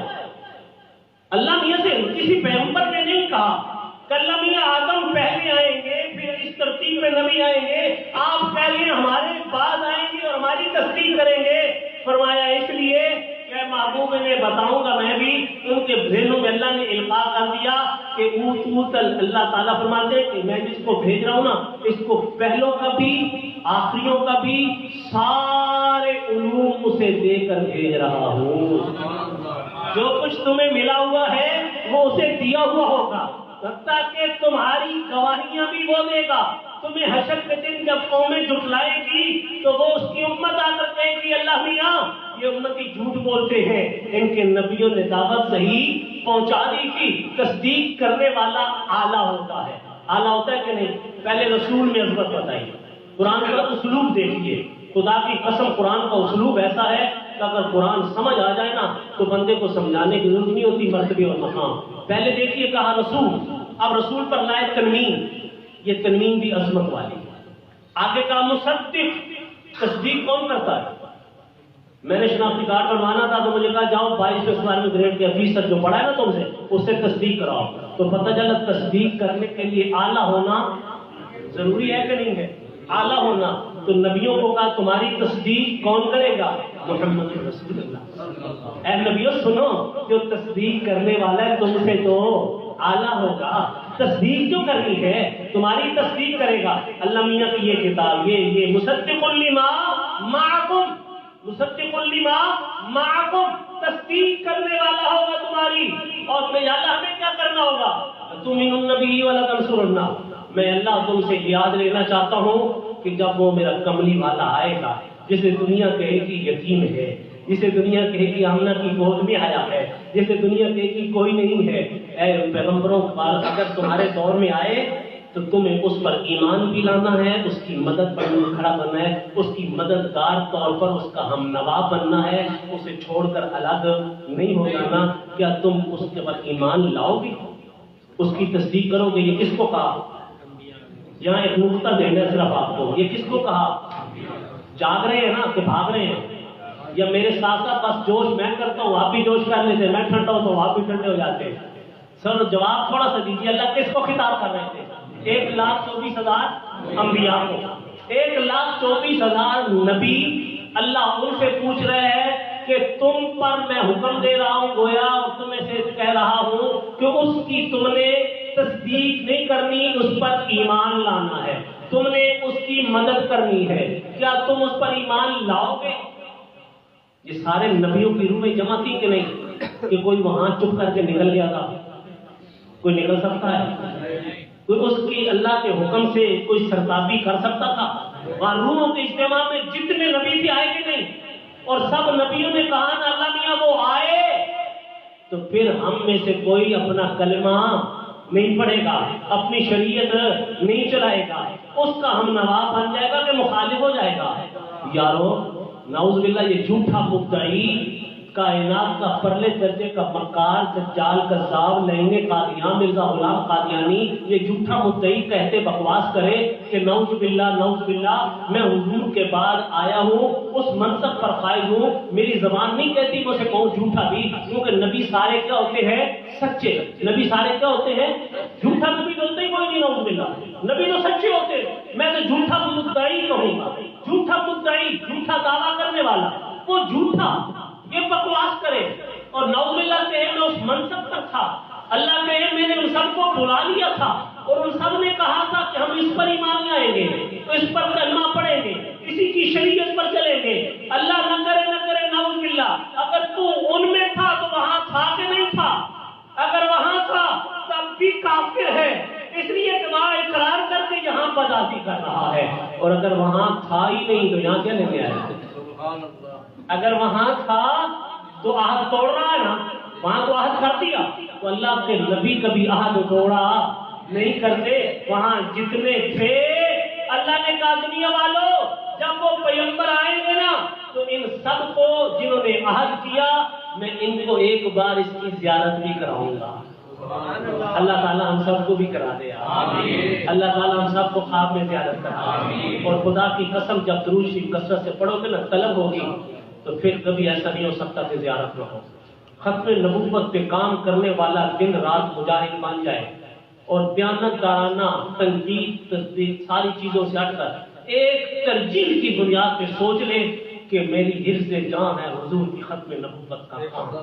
اللہ میاں سے کسی پیغمبر نے نہیں کہا کہ اللہ میاں آدم پہلے آئیں گے پھر اس ترتیب میں نبی آئیں گے، آپ کہہ رہے ہیں ہمارے بعد آئیں گے اور ہماری تصدیق کریں گے۔ فرمایا اس لیے کہ محبوب نے بتاؤں گا، میں بھی ان کے ذہنوں میں اللہ نے القاء کر دیا کہ اللہ تعالیٰ فرماتے ہیں کہ میں جس کو بھیج رہا ہوں نا اس کو پہلوں کا بھی آخریوں کا بھی سارے علوم اسے دے کر بھیج رہا ہوں، جو کچھ تمہیں ملا ہوا ہے وہ اسے دیا ہوا ہوگا، لگتا کہ تمہاری گواہیاں بھی وہ دے گا، تمہیں حشر کے دن جب قومیں جھٹلائے گی تو وہ اس کی امت آ کر کہے گی اللہ میاں یہ امتی جھوٹ بولتے ہیں، ان کے نبیوں نے دعوت صحیح پہنچا دی تھی۔ تصدیق کرنے والا اعلیٰ ہوتا ہے، اعلیٰ ہوتا ہے کہ نہیں؟ پہلے رسول میں عظمت بتائی، قرآن کا اسلوب دیکھیے، خدا کی قسم قرآن کا اسلوب ایسا ہے کہ اگر قرآن سمجھ آ جائے نا تو بندے کو سمجھانے کی ضرورت نہیں ہوتی، مرتبے اور مقام۔ پہلے دیکھیے کہا رسول، اب رسول پر لائے تنوین، یہ تنوین بھی عظمت والی، آگے کہا مصدق، تصدیق کون کرتا ہے؟ میں نے شناختی کارڈ بنوانا تھا تو مجھے کہا جاؤ 22 گریڈ کے فیصد جو پڑھا ہے نا تم سے اس سے تصدیق کراؤ، تو پتہ چلا تصدیق کرنے کے لیے اعلیٰ ہونا ضروری ہے کہ نہیں ہے؟ اعلیٰ ہونا، تو نبیوں کو کہا تمہاری تصدیق کون کرے گا؟ محمد رسول اللہ۔ اے نبیوں سنو، جو تصدیق کرنے والا ہے تم سے تو اعلیٰ ہوگا، تصدیق جو کرنی ہے تمہاری تصدیق کرے گا۔ اللہ میاں کی یہ کتاب یہ مصدق لما معکم، مصدق لما معکم، تصدیق کرنے والا ہوگا تمہاری، اور میں اللہ ہمیں کیا کرنا ہوگا؟ تؤمنون النبی ولا تنصرون۔ میں اللہ تم سے یاد لینا چاہتا ہوں کہ جب وہ میرا کملی والا آئے گا جسے دنیا کہے گی یتیم ہے، جسے دنیا کہے گی آمنہ کی گود میں آیا ہے، جسے دنیا کہے گی کوئی نہیں ہے، اے پیغمبروں اگر تمہارے دور میں آئے تو تمہیں اس پر ایمان بھی لانا ہے، اس کی مدد پر کھڑا بننا ہے، اس کی مددگار طور پر اس کا ہم نوا بننا ہے، اسے چھوڑ کر الگ نہیں ہو جانا۔ کیا تم اس کے پر ایمان لاؤ گے، اس کی تصدیق کرو گے؟ یہ کس کو کہا؟ یہاں ایک نقطہ دینا ہے صرف آپ کو، یہ کس کو کہا؟ جاگ رہے ہیں نا کہ بھاگ رہے ہیں؟ یا میرے ساتھ ساتھ بس جوش میں کرتا ہوں آپ بھی جوش کر لیتے، میں ٹھنڈا ہوتا ہوں آپ بھی ٹھنڈے ہو جاتے ہیں؟ سر جواب تھوڑا سا دیجیے، اللہ کس کو خطاب کر رہے تھے؟ 1,24,000 انبیاء کو، 1,24,000 نبی اللہ ان سے پوچھ رہے ہیں کہ تم پر میں حکم دے رہا ہوں گویا، اور تمہیں سے کہہ رہا ہوں کہ اس کی تم نے تصدیق نہیں کرنی، اس پر ایمان لانا ہے، تم نے اس کی مدد کرنی ہے۔ کیا تم اس پر ایمان لاؤ گے؟ یہ سارے نبیوں کی روحیں جمع تھی کہ نہیں؟ کہ کوئی وہاں چپ کر کے نکل گیا تھا؟ کوئی نکل سکتا ہے؟ کوئی اس کی اللہ کے حکم سے کوئی سرتابی کر سکتا تھا؟ وہاں روحوں کے اجتماع میں جتنے نبی تھے آئے کہ نہیں؟ اور سب نبیوں نے کہا نا اللہ میاں وہ آئے، تو پھر ہم میں سے کوئی اپنا کلمہ نہیں پڑھے گا، اپنی شریعت نہیں چلائے گا، اس کا ہم نواب بن جائے گا کہ مخالف ہو جائے گا؟ یارو نعوذ باللہ، یہ جھوٹا مدعی، کائنات کا پرلے درجے کا مکار، دجال، کذاب، لینگے قادیان، مرزا غلام قادیانی، یہ جھوٹا مدعی کہتے بکواس کرے کہ نعوذ باللہ نعوذ باللہ میں حضور کے بعد آیا ہوں، اس منصب پر فائز ہوں، میری زبان نہیں کہتی میں اسے کہوں جھوٹا بھی، کیونکہ نبی سارے کیا ہوتے ہیں؟ سچے۔ نبی سارے کیا ہوتے ہیں؟ جھوٹا نبی تو ہوتے ہی کوئی نہیں، نعوذ باللہ، نبی تو سچے ہوتے۔ میں تو جھوٹا مدعی کہوں گا، جھوٹا مدعی، جھوٹا دعویٰ کرنے والا، وہ جھوٹا یہ بکواس کرے اور نعوذ باللہ کہے میں اس منصب پر تھا، اللہ کہے میں نے ان سب کو بلا لیا تھا اور ان سب نے کہا تھا کہ ہم اس پر ایمان لائیں گے، تو اس پر کلمہ پڑھیں گے، اسی کی شریعت پر چلیں گے۔ اللہ نہ کرے نعوذ باللہ، اگر تو ان میں تھا تو وہاں تھا کہ نہیں تھا؟ اگر وہاں تھا تب بھی کافر ہے، اس لیے کہ وہاں اقرار کر کے یہاں بازی کر رہا ہے، اور اگر وہاں تھا ہی نہیں تو یہاں کیا لینے آیا؟ اگر وہاں تھا تو عہد توڑ رہا ہے نا، وہاں تو عہد کر دیا، تو اللہ کے نبی کبھی عہد توڑا نہیں کرتے، وہاں جتنے تھے اللہ نے کہا دنیا والوں جب وہ پیغمبر آئیں گے نا تو ان سب کو جنہوں نے عہد کیا میں ان کو ایک بار اس کی زیارت بھی کراؤں گا۔ اللہ تعالیٰ ہم سب کو بھی کرا دے، آمین۔ اللہ تعالیٰ ہم سب کو خواب میں زیارت کرا، آمین۔ اور خدا کی قسم جب درود شریف کثرت سے پڑھو گے نا طلب ہوگی تو پھر کبھی ایسا نہیں ہو سکتا کہ زیارت نہ ہو۔ ختم نبوت پہ کام کرنے والا دن رات مجاہد بن جائے اور دیانتدارانہ تنقید تصدیق ساری چیزوں سے ہٹ کر ایک ترجیح کی بنیاد پہ سوچ لے کہ میری حرز جان ہے حضور کی ختم نبوت کا کام،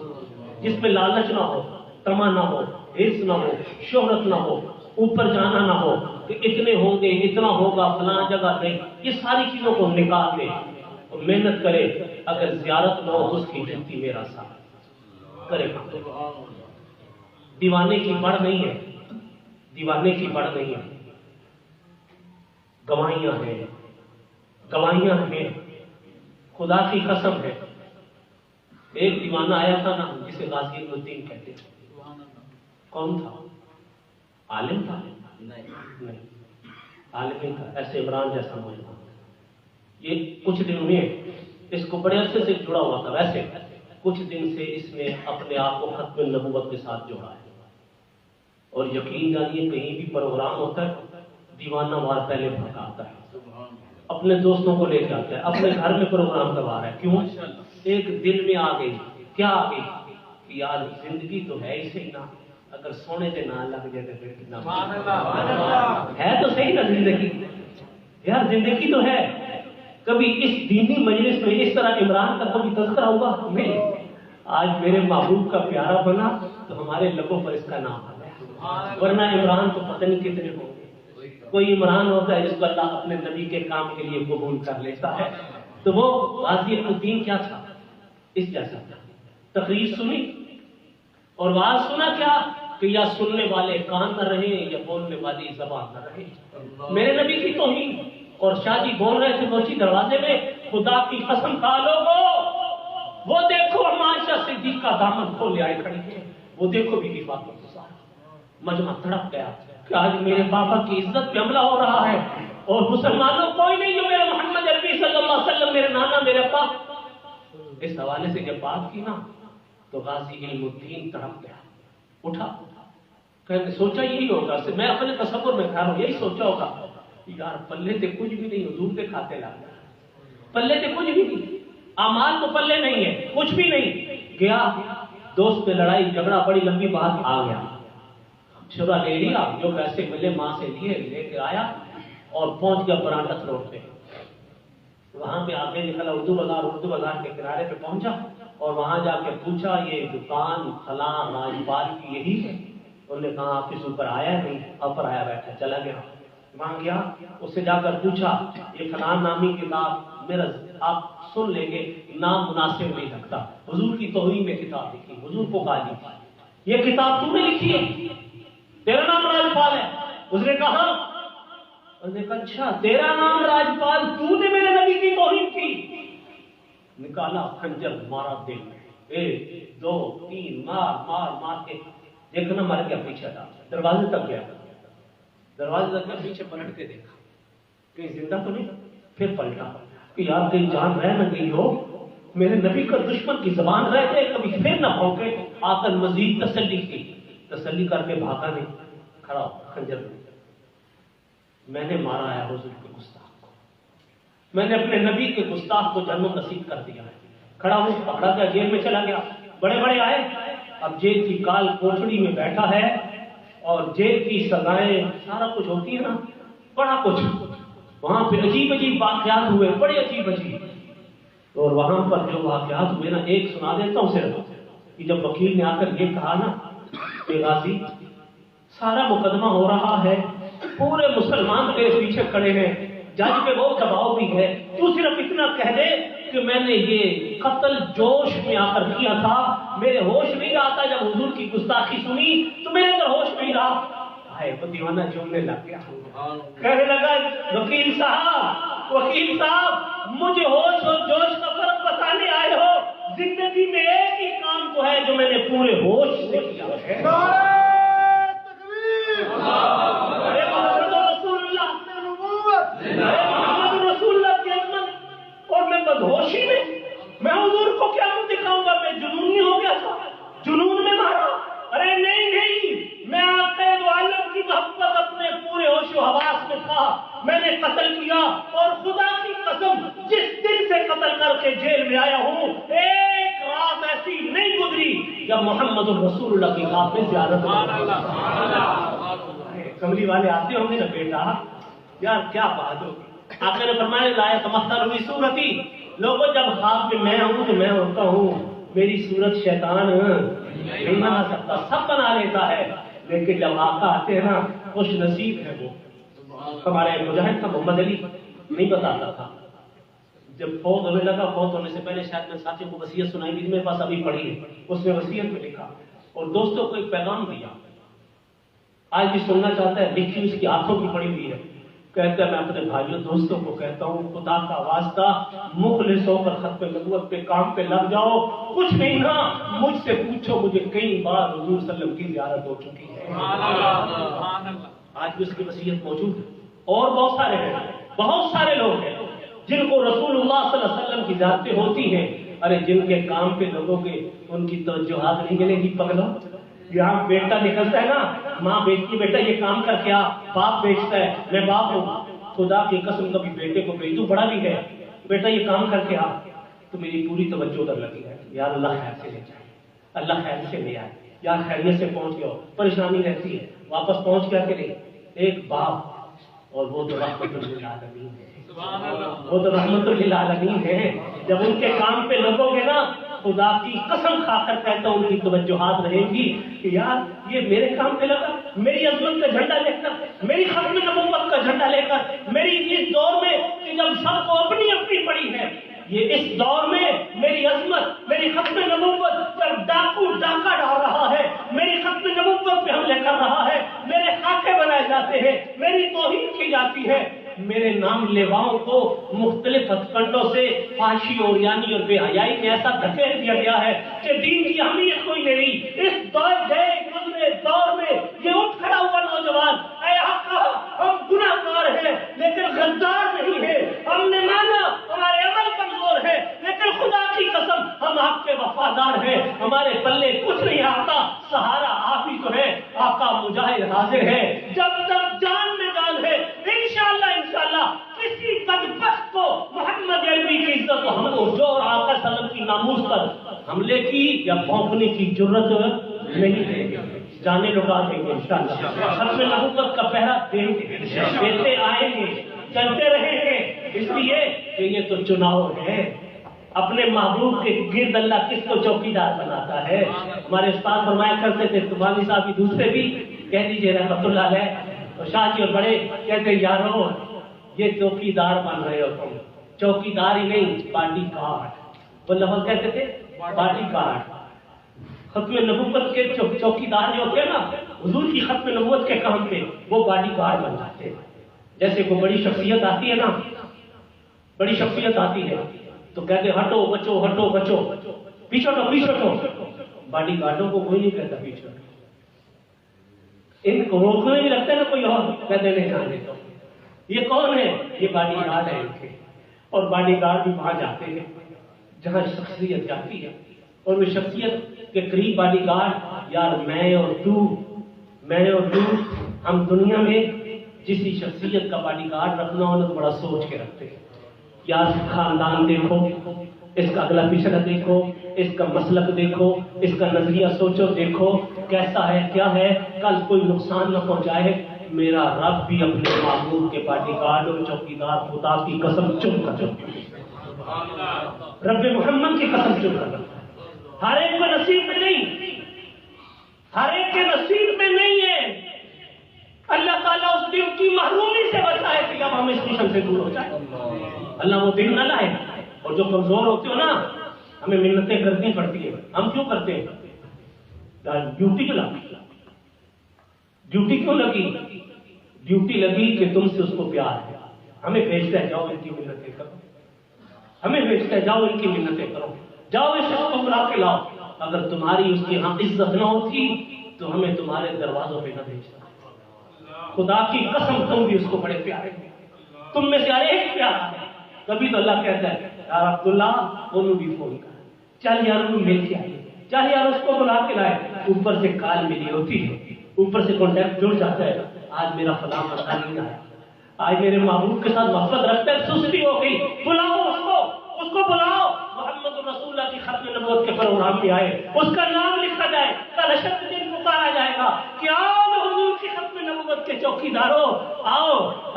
جس میں لالچ نہ ہو، تما نہ ہو، حرص نہ ہو، شہرت نہ ہو، اوپر جانا نہ ہو کہ اتنے ہوں گے اتنا ہوگا فلاں جگہ نہیں، یہ ساری چیزوں کو نکال دے اور محنت کرے۔ اگر زیارت نہ ہو اس کی جنتی میرا ساتھ کرے گا۔ دیوانے کی بڑھ نہیں ہے، دیوانے کی بڑھ نہیں ہے، گواہیاں ہیں، گواہیاں ہیں، خدا کی قسم ہے۔ ایک دیوانہ آیا تھا نا جسے غازی الدین کہتے تھے، کون تھا؟ عالم تھا؟ نہیں، عالم نہیں تھا، ایسے عمران جیسا موجود۔ یہ کچھ دن میں اس کو بڑے عرصے سے جڑا ہوا تھا، ویسے کچھ دن سے اس نے اپنے آپ کو ختم نبوت کے ساتھ جوڑا ہے، اور یقین جانیے کہیں بھی پروگرام ہوتا ہے دیوانہ وار پہلے بھڑکاتا ہے، اپنے دوستوں کو لے جاتا ہے، اپنے گھر میں پروگرام کروا رہا ہے۔ کیوں؟ ایک دل میں آ گئی، کیا آ گئی کہ یار زندگی تو ہے ہی صحیح نا، اگر سونے سے نہ لگ جائے تو پھر کتنا ہے تو صحیح نا زندگی، یار زندگی تو ہے۔ کبھی اس دینی مجلس میں اس طرح عمران کا کبھی تذکرہ ہوا نہیں؟ آج میرے محبوب کا پیارا بنا تو ہمارے لبوں پر اس کا نام آ گیا، ورنہ عمران تو پتہ نہیں کتنے ہوں گے۔ کوئی عمران ہوتا ہے جس کو اللہ اپنے نبی کے کام کے لیے قبول کر لیتا ہے، تو وہ غازی الدین کیا تھا؟ اس جیسا تقریر سنی اور واز سنا کیا کہ یا سننے والے کان نہ رہے یا بولنے والی زبان نہ رہے۔ میرے نبی کی توہین، اور شاہ جی بول رہے تھے موچی دروازے میں، خدا کی قسم کھا لوگو وہ دیکھو عائشہ صدیقہ دامن کھولے آئے کھڑی ہے، وہ دیکھو بی بی فاطمہ کے ساتھ، مجمع تڑپ گیا، کہ آج میرے پاپا کی عزت پہ حملہ ہو رہا ہے اور مسلمانوں کوئی نہیں جو میرے محمد عربی صلی اللہ علیہ وسلم میرے نانا میرے ابا. اس حوالے سے جب بات کی نا تو غازی علم الدین تڑپ گیا, اٹھا, کہ سوچا یہی ہوگا, میں اپنے تصور میں کھا رہا ہوں, یہی سوچا ہوگا یار پلے تے کچھ بھی نہیں, حضور تے کھاتے لا پلے تے کچھ بھی نہیں, اعمال تو پلے نہیں ہے, کچھ بھی نہیں. گیا دوست پہ لڑائی جھگڑا, بڑی لمبی بات, آ گیا شبہ لے لیا, جو پیسے ملے ماں سے لیے, لے کے آیا اور پہنچ گیا برانڈت روڈ پہ. وہاں پہ آگے نکلا اردو بازار کے کنارے پہ پہنچا اور وہاں جا کے پوچھا یہ دکان فلاں راجپال کی یہی ہے؟ انہوں نے کہا آفس اوپر آیا نہیں, اوپر آیا بیٹھا, چلا گیا. وہاں گیا, اس سے جا کر پوچھا یہ فلاں نامی کتاب میرا آپ سن لیں گے, نام مناسب نہیں لگتا, حضور کی توہین میں کتاب لکھی, حضور کو گالی, یہ کتاب تو نے لکھی ہے, تیرا نام راجپال ہے. اس نے کہا اچھا تیرا نام راجپال, تو نے میرے نبی کی توہین کی. نکالا خنجر, مارا دل میں, 1 2 3 مار کے دیکھنا مر گیا, پیچھے ہٹا, دروازے تک گیا, دروازے تک گیا, پیچھے پلٹ کے دیکھا کہیں زندہ تو نہیں, پھر پلٹا کہ یار کہیں جان رہ نہ گئی ہو, میرے نبی کا دشمن کی زبان رہتے کبھی پھر نہ پھونکے. آ کر مزید تسلی کی, تسلی کر کے بھاگا نہیں, کھڑا ہو خنجر میں, میں نے مارا ہے حضور کے گستاخ کو, میں نے اپنے نبی کے گستاخ کو جنم نصیب کر دیا ہے. کھڑا ہوں, پکڑا گیا, جیل میں چلا گیا. بڑے بڑے آئے, اب جیل کی کال کوٹڑی میں بیٹھا ہے اور جیل کی سزائیں سارا کچھ ہوتی ہے نا, بڑا کچھ وہاں پہ عجیب عجیب واقعات ہوئے, بڑے عجیب عجیب. اور وہاں پر جو واقعات ہوئے نا, ایک سنا دیتا ہوں صرف, کہ جب وکیل نے آ کر یہ کہا نا کہ غازی سارا مقدمہ ہو رہا ہے, پورے مسلمان تیرے پیچھے کھڑے ہیں, جج پہ بہت دباؤ بھی ہے, تو صرف اتنا کہہ دے کہ میں نے یہ قتل جوش میں آ کر کیا تھا, میرے ہوش نہیں رہا تھا. جب حضور کی گستاخی سنی تو میرے اندر ہوش نہیں رہا. وہ دیوانہ جمنے لگ گیا, کہنے لگا وکیل صاحب مجھے ہوش اور جوش کا فرق بتانے آئے ہو, زندگی میں ایک ہی کام تو ہے جو میں نے پورے ہوش سے کیا ہے. محمد رسول اللہ کی عظمت, اور میں بدہوشی میں حضور کو کیا دکھاؤں گا, میں جنونی ہو گیا تھا, جنون میں مارا. ارے نہیں, میں آقا دو عالم کی محبت اپنے پورے ہوش و حواس میں تھا, میں نے قتل کیا, اور خدا کی قسم جس دن سے قتل کر کے جیل میں آیا ہوں, ایک رات ایسی نہیں گزری جب محمد رسول اللہ کی خاطر میں زیارت. کملی والے آتے ہوں گے نا, بیٹا یار کیا بات ہوگی. آپ نے فرمایا لایا تمثل ہوئی صورتی, لوگوں جب خواب میں میں ہوں تو میں ہوتا ہوں, میری صورت شیطان نہیں بنا سکتا, سب بنا لیتا ہے, لیکن جب آقا آتے ہیں نا خوش نصیب ہے وہ. ہمارے مجاہد کا محمد علی نہیں بتاتا تھا, جب فوت ہونے لگا, فوت ہونے سے پہلے شاید میں ساتھیوں کو وصیت سنائی بھی, میرے پاس ابھی پڑھی ہے, اس نے وصیت میں لکھا اور دوستوں کو ایک پیغام دیا, آج بھی سننا چاہتا ہے, لکھی اس کی آنکھوں کی پڑی ہوئی ہے. کہتا ہے میں اپنے بھائیوں دوستوں کو کہتا ہوں, خدا کا واسطہ مخلص ہو کر ختم نبوت پہ کام پہ لگ جاؤ, کچھ نہیں نا مجھ سے پوچھو, مجھے کئی بار حضور صلی اللہ علیہ وسلم کی زیارت ہو چکی ہے. آج بھی اس کی وصیت موجود ہے, اور بہت سارے ہیں, بہت سارے لوگ ہیں جن کو رسول اللہ صلی اللہ علیہ وسلم کی زیارتیں ہوتی ہیں. ارے جن کے کام پہ لوگوں کے ان کی توجہات نہیں ملے گی پگلا. یہاں بیٹا نکلتا ہے نا, ماں بیچتی بیٹا یہ کام کر کے آ, باپ بیچتا ہے میں باپ ہوں, خدا کی قسم کبھی بیٹے کو بھیج دوں, بڑا بھی ہے, بیٹا یہ کام کر کے آ, تو میری پوری توجہ ادھر لگی ہے, یار اللہ خیر سے لے جائے, اللہ خیر سے لے آئے, یار خیریت سے پہنچ گیا, پریشانی رہتی ہے, واپس پہنچ گیا کہ نہیں. ایک باپ, اور وہ تو رحمت للعالمین ہے, وہ تو رحمت للعالمین ہے. جب ان کے کام پہ لگو گے نا, خدا کی قسم کھا کر کہتا ہوں ان کی توجہات رہے گی کہ یار یہ میرے کام پہ لگا, میری عظمت کا جھنڈا لے کر, میری ختم نبوت کا جھنڈا لے کر, میری اس دور میں کہ جب سب کو اپنی اپنی پڑی ہے, یہ اس دور میں میری عظمت, میری ختم نبوت جب ڈاکو ڈاکہ ڈال رہا ہے, میری ختم نبوت پہ حملے کر رہا ہے, میرے خاکے بنائے جاتے ہیں, میری توہین کی جاتی ہے, میرے نام لیواؤں کو مختلف ہتھ کنڈوں سے فحاشی اور یعنی اور بے حیائی میں ایسا دھکیل دیا گیا ہے کہ دین کی اہمیت کوئی نہیں. اس دور گئے گزرے دور میں یہ اٹھ کھڑا ہوا نوجوان حاضر ہے، جب تک جان میں جان ہے، انشاءاللہ کسی بدبخت کو محمد عربی کی عزت و حضور اور آقا صلی اللہ علیہ وسلم کی ناموس پر حملے کی یا بھونکنے کی جرت نہیں دیں گے، جانے لٹا دیں گے انشاءاللہ، ختم نبوت کا پہرا دیں گے، دیتے آئیں گے، چلتے رہیں گے، اس لیے کہ یہ تو چناؤ ہے۔ اپنے محبوب کے گرد اللہ کس کو چوکیدار بناتا ہے؟ ہمارے استاد فرمایا کرتے تھے، تمہاری صاحب دوسرے بھی کہہ دیجئے رحمت اللہ علیہ، اور شاہ جی اور بڑے کہتے یارو یہ چوکیدار بن رہے ہو تم، چوکیدار ہی نہیں باڈی گارڈ، وہ لفظ کہتے تھے باڈی گارڈ۔ ختم نبوت کے چوکیدار جو ہوتے ہیں نا حضور کی ختم نبوت کے کام پہ، وہ باڈی گارڈ بن جاتے ہیں۔ جیسے کوئی بڑی شخصیت آتی ہے نا، بڑی شخصیت آتی ہے تو کہتے ہٹو بچو، ہٹو بچو، پیچھے ہٹو پیچھے ہٹو، باڈی گارڈوں کو کوئی نہیں کہتا پیچھے ہٹو، ان کو روکنے بھی لگتا ہے نا کوئی اور، کہتے نہیں جانے دو۔ یہ کون ہے؟ یہ باڈی گارڈ ہے ان کے، اور باڈی گارڈ بھی وہاں جاتے ہیں جہاں شخصیت جاتی ہے، اور وہ شخصیت کے قریب باڈی گارڈ، یار میں اور تو ہم دنیا میں جسی شخصیت کا باڈی گارڈ رکھنا ہونا تو بڑا سوچ کے رکھتے ہیں، یار خاندان دیکھو، اس کا اگلا پچھلا دیکھو، اس کا مسلک دیکھو، اس کا نظریہ سوچو، دیکھو کیسا ہے کیا ہے، کل کوئی نقصان نہ پہنچائے۔ میرا رب بھی اپنے محبوب کے باڈی گارڈ اور چوکیدار خدا کی قسم چن کر رب محمد کی قسم چن کر، ہر ایک کو نصیب میں نہیں، ہر ایک کے نصیب میں نہیں ہے۔ اللہ تعالیٰ اس دن کی محرومی سے بچائے کہ اب ہم اس مشن سے دور ہو جائیں، اللہ وہ دن نہ لائے۔ اور جو کمزور ہوتے ہو نا، ہمیں منتیں کرنی پڑتی ہیں، ہم کیوں کرتے ہیں؟ ڈیوٹی کیوں لگی؟ ڈیوٹی کیوں لگی؟ ڈیوٹی لگی کہ تم سے اس کو پیار ہے، ہمیں بھیجتا ہے جاؤ ان کی منتیں کرو، ہمیں بھیجتا ہے جاؤ ان کی منتیں کرو، جاؤ اس شخص کو بلا کے لاؤ۔ اگر تمہاری اس کی ہاں عزت نہ ہوتی تو ہمیں تمہارے دروازوں پہ نہ بھیجتا۔ خدا کی قسم تم بھی اس کو بڑے پیارے ہو، تم میں سے ہر ایک پیارا ہے۔ کبھی تو اللہ کہتا ہے یار عبداللہ انہوں بھی فون کر، چل یار انہوں مل کے آئے، چل یار اس کو بلا کے لائے، اوپر سے کال ملی ہوتی ہے، اوپر سے کانٹیکٹ جڑ جاتا ہے، آج میرا فلاں مسئلہ نہیں آیا، آج میرے محبوب کے ساتھ محبت رکھتا ہے، سستی ہو گئی، بلاؤ اس کو بلاؤ، محمد رسول اللہ کی ختم نبوت کے پروگرام میں آئے، اس کا نام لکھا جائے، کل اشد دن پکارا جائے گا کہ آؤ حضور کی ختم نبوت کے چوکیداروں، آؤ،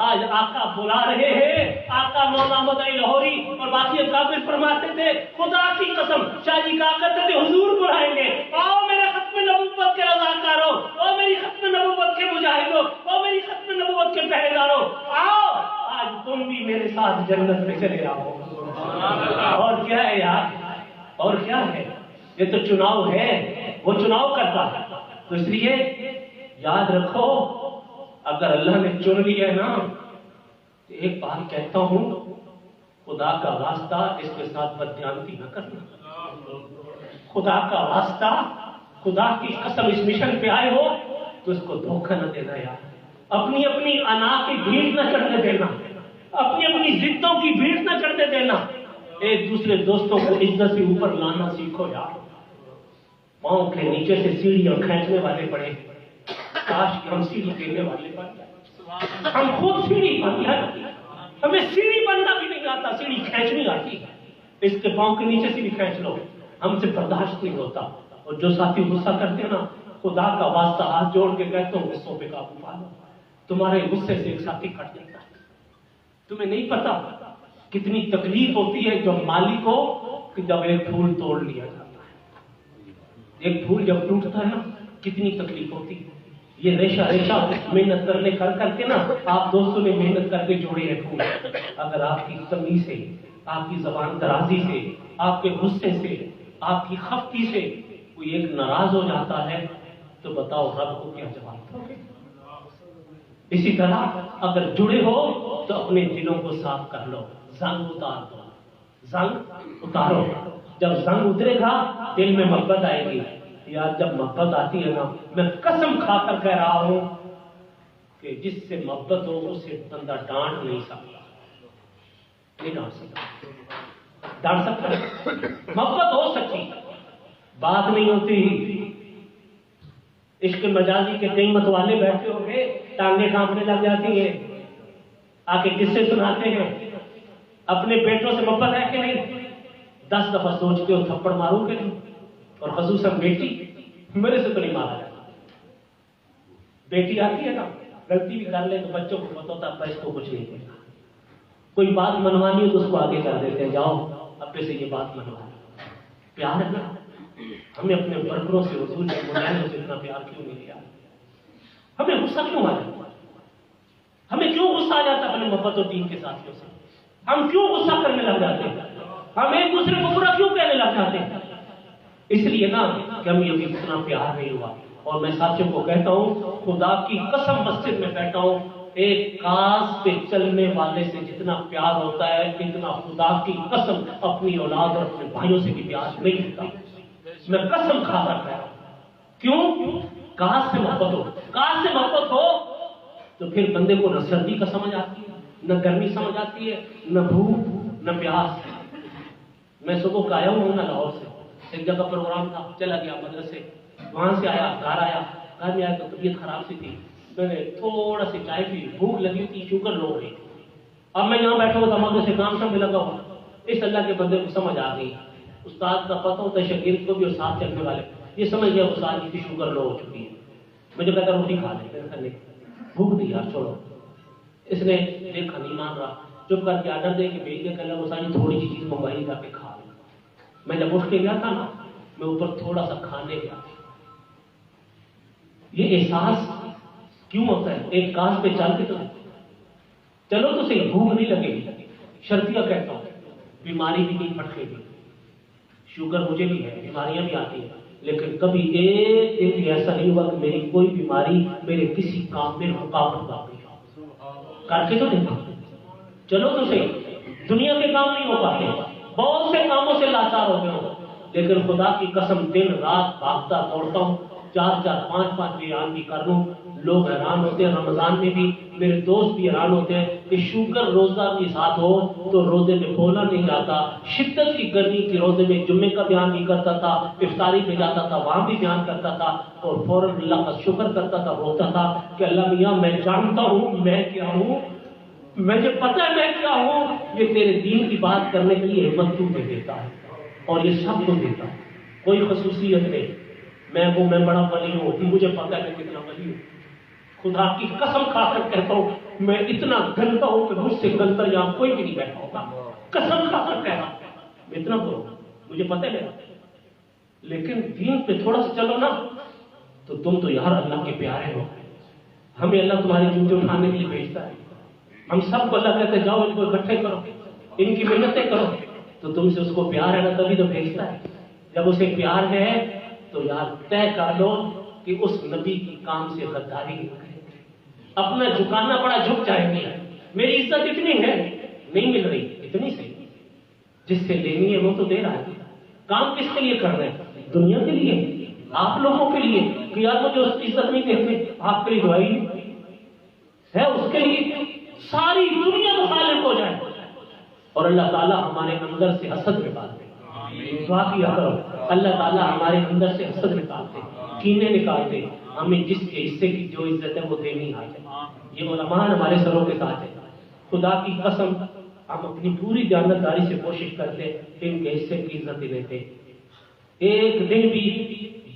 آج آقا بلا رہے ہیں۔ آقا مولانا مدعی لاہوری اور باقی اکابر فرماتے تھے خدا کی قسم، شاہ جی کہا کرتے تھے حضور بلائیں گے، آؤ میرے ختم نبوت کے رضاکاروں، او میری ختم نبوت کے مجاہدوں، او میری ختم نبوت کے پہرے داروں، آؤ آج تم بھی میرے ساتھ جنت میں چلے آؤ۔ اور کیا ہے یار، اور کیا ہے، یہ تو چناؤ ہے، وہ چناؤ کرتا ہے۔ تو اس لیے یاد رکھو اگر اللہ نے چن لیا ہے نا، تو ایک بات کہتا ہوں، خدا کا واسطہ اس کے ساتھ بددیانتی نہ کرنا، خدا کا واسطہ، خدا کی قسم اس مشن پہ آئے ہو تو اس کو دھوکہ نہ دینا یار، اپنی انا کی بھیڑ نہ چڑھنے دینا، اپنی ضدوں کی بھیڑ نہ چڑھنے دینا، ایک دوسرے دوستوں کو عزت سے اوپر لانا سیکھو یار۔ پاؤں کے نیچے سے سیڑھیاں کھینچنے والے پڑے، کاش کہ ہم سیڑھی دینے والے بن جائیں، ہم خود سیڑھی بن جائیں، ہمیں سیڑھی بننا بھی نہیں آتا، سیڑھی کھینچنی آتی ہے، اس کے پاؤں کے نیچے سے بھی کھینچ لو، ہم سے برداشت نہیں ہوتا۔ اور جو ساتھی غصہ کرتے ہیں نا، خدا کا واسطہ ہاتھ جوڑ کے کہتا ہوں غصوں پہ قابو پا لو، تمہارے غصے سے ایک ساتھی کٹ جاتا ہے۔ تمہیں نہیں پتا کتنی تکلیف ہوتی ہے جب مالک ہو کہ جب ایک پھول توڑ لیا جاتا ہے، ایک پھول جب ٹوٹتا ہے نا کتنی تکلیف ہوتی ہے۔ یہ ریشہ محنت کرنے کر کے نا، آپ دوستوں نے محنت کر کے جوڑے ہیں پھول، اگر آپ کی کمی سے، آپ کی زبان درازی سے، آپ کے غصے سے، آپ کی خفتی سے کوئی ایک ناراض ہو جاتا ہے تو بتاؤ رب کو کیا جواب دو گے؟ اسی طرح اگر جڑے ہو تو اپنے دلوں کو صاف کر لو، زنگ اتار دو، زنگ اتارو، جب زنگ اترے گا دل میں محبت آئے گی۔ یار جب محبت آتی ہے نا، میں قسم کھا کر کہہ رہا ہوں کہ جس سے محبت ہو اسے بندہ ڈانٹ نہیں سکتا، نہیں ڈانٹ سکتا، ڈانٹ سکتا ہے، محبت ہو سکتی، بات نہیں ہوتی، عشق مجازی کے کئی متوالے بیٹھے ہو گئے، ٹانگیں کانپنے لگ جاتی ہیں، آ کے قصے سناتے ہیں. اپنے بیٹوں سے محبت ہے کہ نہیں؟ 10 دفعہ سوچتے ہو تھپڑ ماروں کہ نہیں؟ اور خصوصاً بیٹی، میرے سے تو نہیں مارا جاتا. بیٹی آتی ہے نا، غلطی بھی کر لے تو بچوں کو پتہ ہوتا ہے اس کو کچھ نہیں کہتا. کوئی بات منوانی ہو تو اس کو آگے کر دیتے ہیں، جاؤ ابے سے یہ بات منوانی. پیار ہے نا. ہمیں اپنے ورکروں سے، حضور کے ملائموں سے اتنا پیار کیوں نہیں کیا؟ ہمیں غصہ کیوں آ جاتا؟ ہمیں کیوں غصہ آ جاتا اپنے محبت و دین کے ساتھیوں سے؟ ہم کیوں غصہ کرنے لگ جاتے ہیں؟ ہم ایک دوسرے کو برا کیوں کہنے لگ جاتے ہیں؟ اس لیے نا کہ ہم یہ اتنا پیار نہیں ہوا. اور میں ساتھیوں کو کہتا ہوں، خدا کی قسم مسجد میں بیٹھا ہوں، ایک کاز پہ چلنے والے سے جتنا پیار ہوتا ہے اتنا خدا کی قسم اپنی اولاد اور اپنے بھائیوں سے بھی پیار نہیں ہوتا. میں قسم کھا کر کہہ رہا ہوں. کیوں؟ کاز سے محبت ہو. کاز سے محبت ہو تو پھر بندے کو نہ سردی کا سمجھ آتی ہے، نہ گرمی سمجھ آتی ہے، نہ بھوک نہ پیاس. میں صبح کا آیا ہوں نا لاہور سے، ایک جگہ پروگرام تھا، چلا گیا مدرسے، وہاں سے آیا گھر میں آیا تو طبیعت خراب سی تھی. میں نے تھوڑا سی چائے پی، بھوک لگی تھی، شوگر لو ہو رہی. اب میں یہاں بیٹھا ہوا تھا، مدرسے کام شام میں لگا ہوا. اس اللہ کے بندے کو سمجھ آ گئی. استاد کا پتہ ہوتا ہے شاگرد کو بھی اور ساتھ چلنے والے، یہ سمجھ گیا استاد کی شوگر لو ہو چکی ہے. مجھے کہتا روٹی کھا لے، بھوک نہیں یار چھوڑو. اس نے دیکھا نہیں مان رہا، چپ کر کے آڈر دے کے بھیج دیا، کہ استاد تھوڑی سی چیز منگوائی جا کے کھا لیں. میں جب اٹھ کے گیا تھا نا، میں اوپر تھوڑا سا کھانے گیا. یہ احساس کیوں ہوتا ہے؟ ایک کاز پہ چل کے چلو تو صحیح، بھوک نہیں لگے گی. شرطیہ کہتا ہوں، بیماری بھی نہیں پھٹکے گی. شوگر مجھے بھی ہے، بیماریاں بھی آتی ہیں، لیکن کبھی ایک دن بھی ایسا نہیں ہوا کہ میری کوئی بیماری میرے کسی کام میں رکاوٹ پا گئی. کر کے تو دیکھو، چلو تو صحیح. دنیا کے کام نہیں ہو پاتے، بہت سے کاموں سے لاچار ہو گئے ہوں، لیکن خدا کی قسم دن رات بھاگتا دوڑتا ہوں، 4 5 بیان بھی کر لوں. لوگ حیران ہوتے ہیں. رمضان میں بھی میرے دوست بھی حیران ہوتے ہیں کہ شوگر روزہ بھی ساتھ ہو تو روزے میں بولا نہیں آتا. شدت کی گرمی کی روزے میں جمعے کا بیان بھی کرتا تھا، افطاری پہ جاتا تھا وہاں بھی بیان کرتا تھا، اور فوراً اللہ کا شکر کرتا تھا، روتا تھا کہ اللہ میاں میں جانتا ہوں میں کیا ہوں، مجھے پتہ ہے میں کیا ہوں. یہ تیرے دین کی بات کرنے کے لیے ہمت تو دے دیتا ہے، اور یہ سب کو دیتا ہے، کوئی خصوصیت نہیں. میں بڑا ولی ہوں، مجھے پتہ ہے میں کتنا ولی ہوں. خدا کی قسم کھا کر کہتا ہوں، میں اتنا گندا ہوں کہ مجھ سے گندا یہاں کوئی بھی نہیں بیٹھا ہوگا. قسم کھا کر کہہ رہا ہوں، میں اتنا برا ہوں، مجھے پتہ ہے میرا. لیکن دین پہ تھوڑا سا چلو نا تو تم تو یار اللہ کے پیارے ہو. ہمیں اللہ تمہاری جوتے اٹھانے کے لیے بھیجتا ہے. ہم سب کو اللہ کہتے ہیں جاؤ ان کو اکٹھے کرو، ان کی محنتیں کرو. تو تم سے اس کو پیار ہے نا تبھی تو بھیجتا ہے. جب اسے پیار ہے تو یار طے کر لو کہ اس نبی کی کام سے غداری نہیں کرے. اپنا جھکانا پڑا جھک جائیں گے. میری عزت اتنی ہے نہیں مل رہی، اتنی سے جس سے لینی ہے وہ تو دے رہا ہے. کام کس کے لیے کر رہے ہیں؟ دنیا کے لیے، آپ لوگوں کے لیے کہ یار مجھے اس کی عزت نہیں دیتے، آپ کے لیے دعائی ہے اس کے لیے ساری دنیا مخالف ہو جائے اور اللہ تعالیٰ ہمارے اندر سے حسد نکال دے. دعا کیا کرو اللہ تعالیٰ ہمارے اندر سے حسد نکال دے، کینے نکال دے. ہمیں جس کے حصے کی جو عزت ہے وہ دینی آ جائے. یہ علماء ہمارے سروں کے ساتھ ہے. خدا کی قسم ہم اپنی پوری دیانتداری سے کوشش کرتے کہ ان کے حصے کی عزت لیتے. ایک دن بھی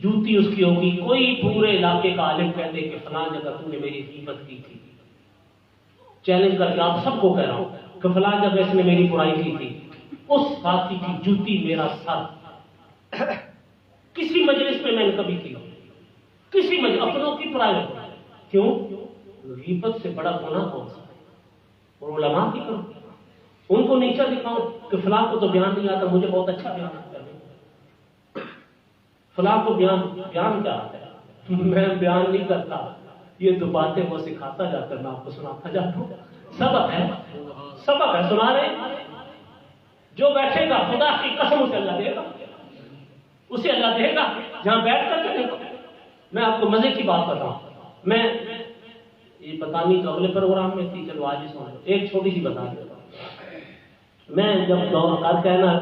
جوتی اس کی ہوگی، کوئی پورے علاقے کا عالم کہتے کہ فلاں جگہ تم نے میری غیبت کی تھی. چیلنج کر کے آپ سب کو کہہ رہا ہوں کہ فلاں جگہ اس نے میری برائی کی تھی، اس ساتھی کی جوتی میرا سر. کسی مجلس میں نے کبھی کی، کسی مجلس اپنوں کی پرائیویٹ. کیوں؟ غیبت سے بڑا گناہ کون سا ہے؟ اور علماء کی کرو، ان کو نیچا دکھاؤ کہ فلاں کو تو بیان نہیں آتا، مجھے بہت اچھا بیان آتا ہے. فلاں کو بیان کیا آتا ہے؟ میں بیان نہیں کرتا، یہ تو باتیں وہ سکھاتا جاتا ہے، میں آپ کو سناتا جاتا ہوں. سبق ہے سنا رہے. جو بیٹھے گا خدا کی قسم اسے اللہ دے گا، اسے اللہ دے گا جہاں بیٹھ کر چلے گا. میں آپ کو مزے کی بات بتاؤں، میں یہ بتانی تو اگلے پروگرام میں تھی، چلو آج ہی سن لو. ایک چھوٹی سی بتا دیتا ہوں. میں جب دور کر کہنا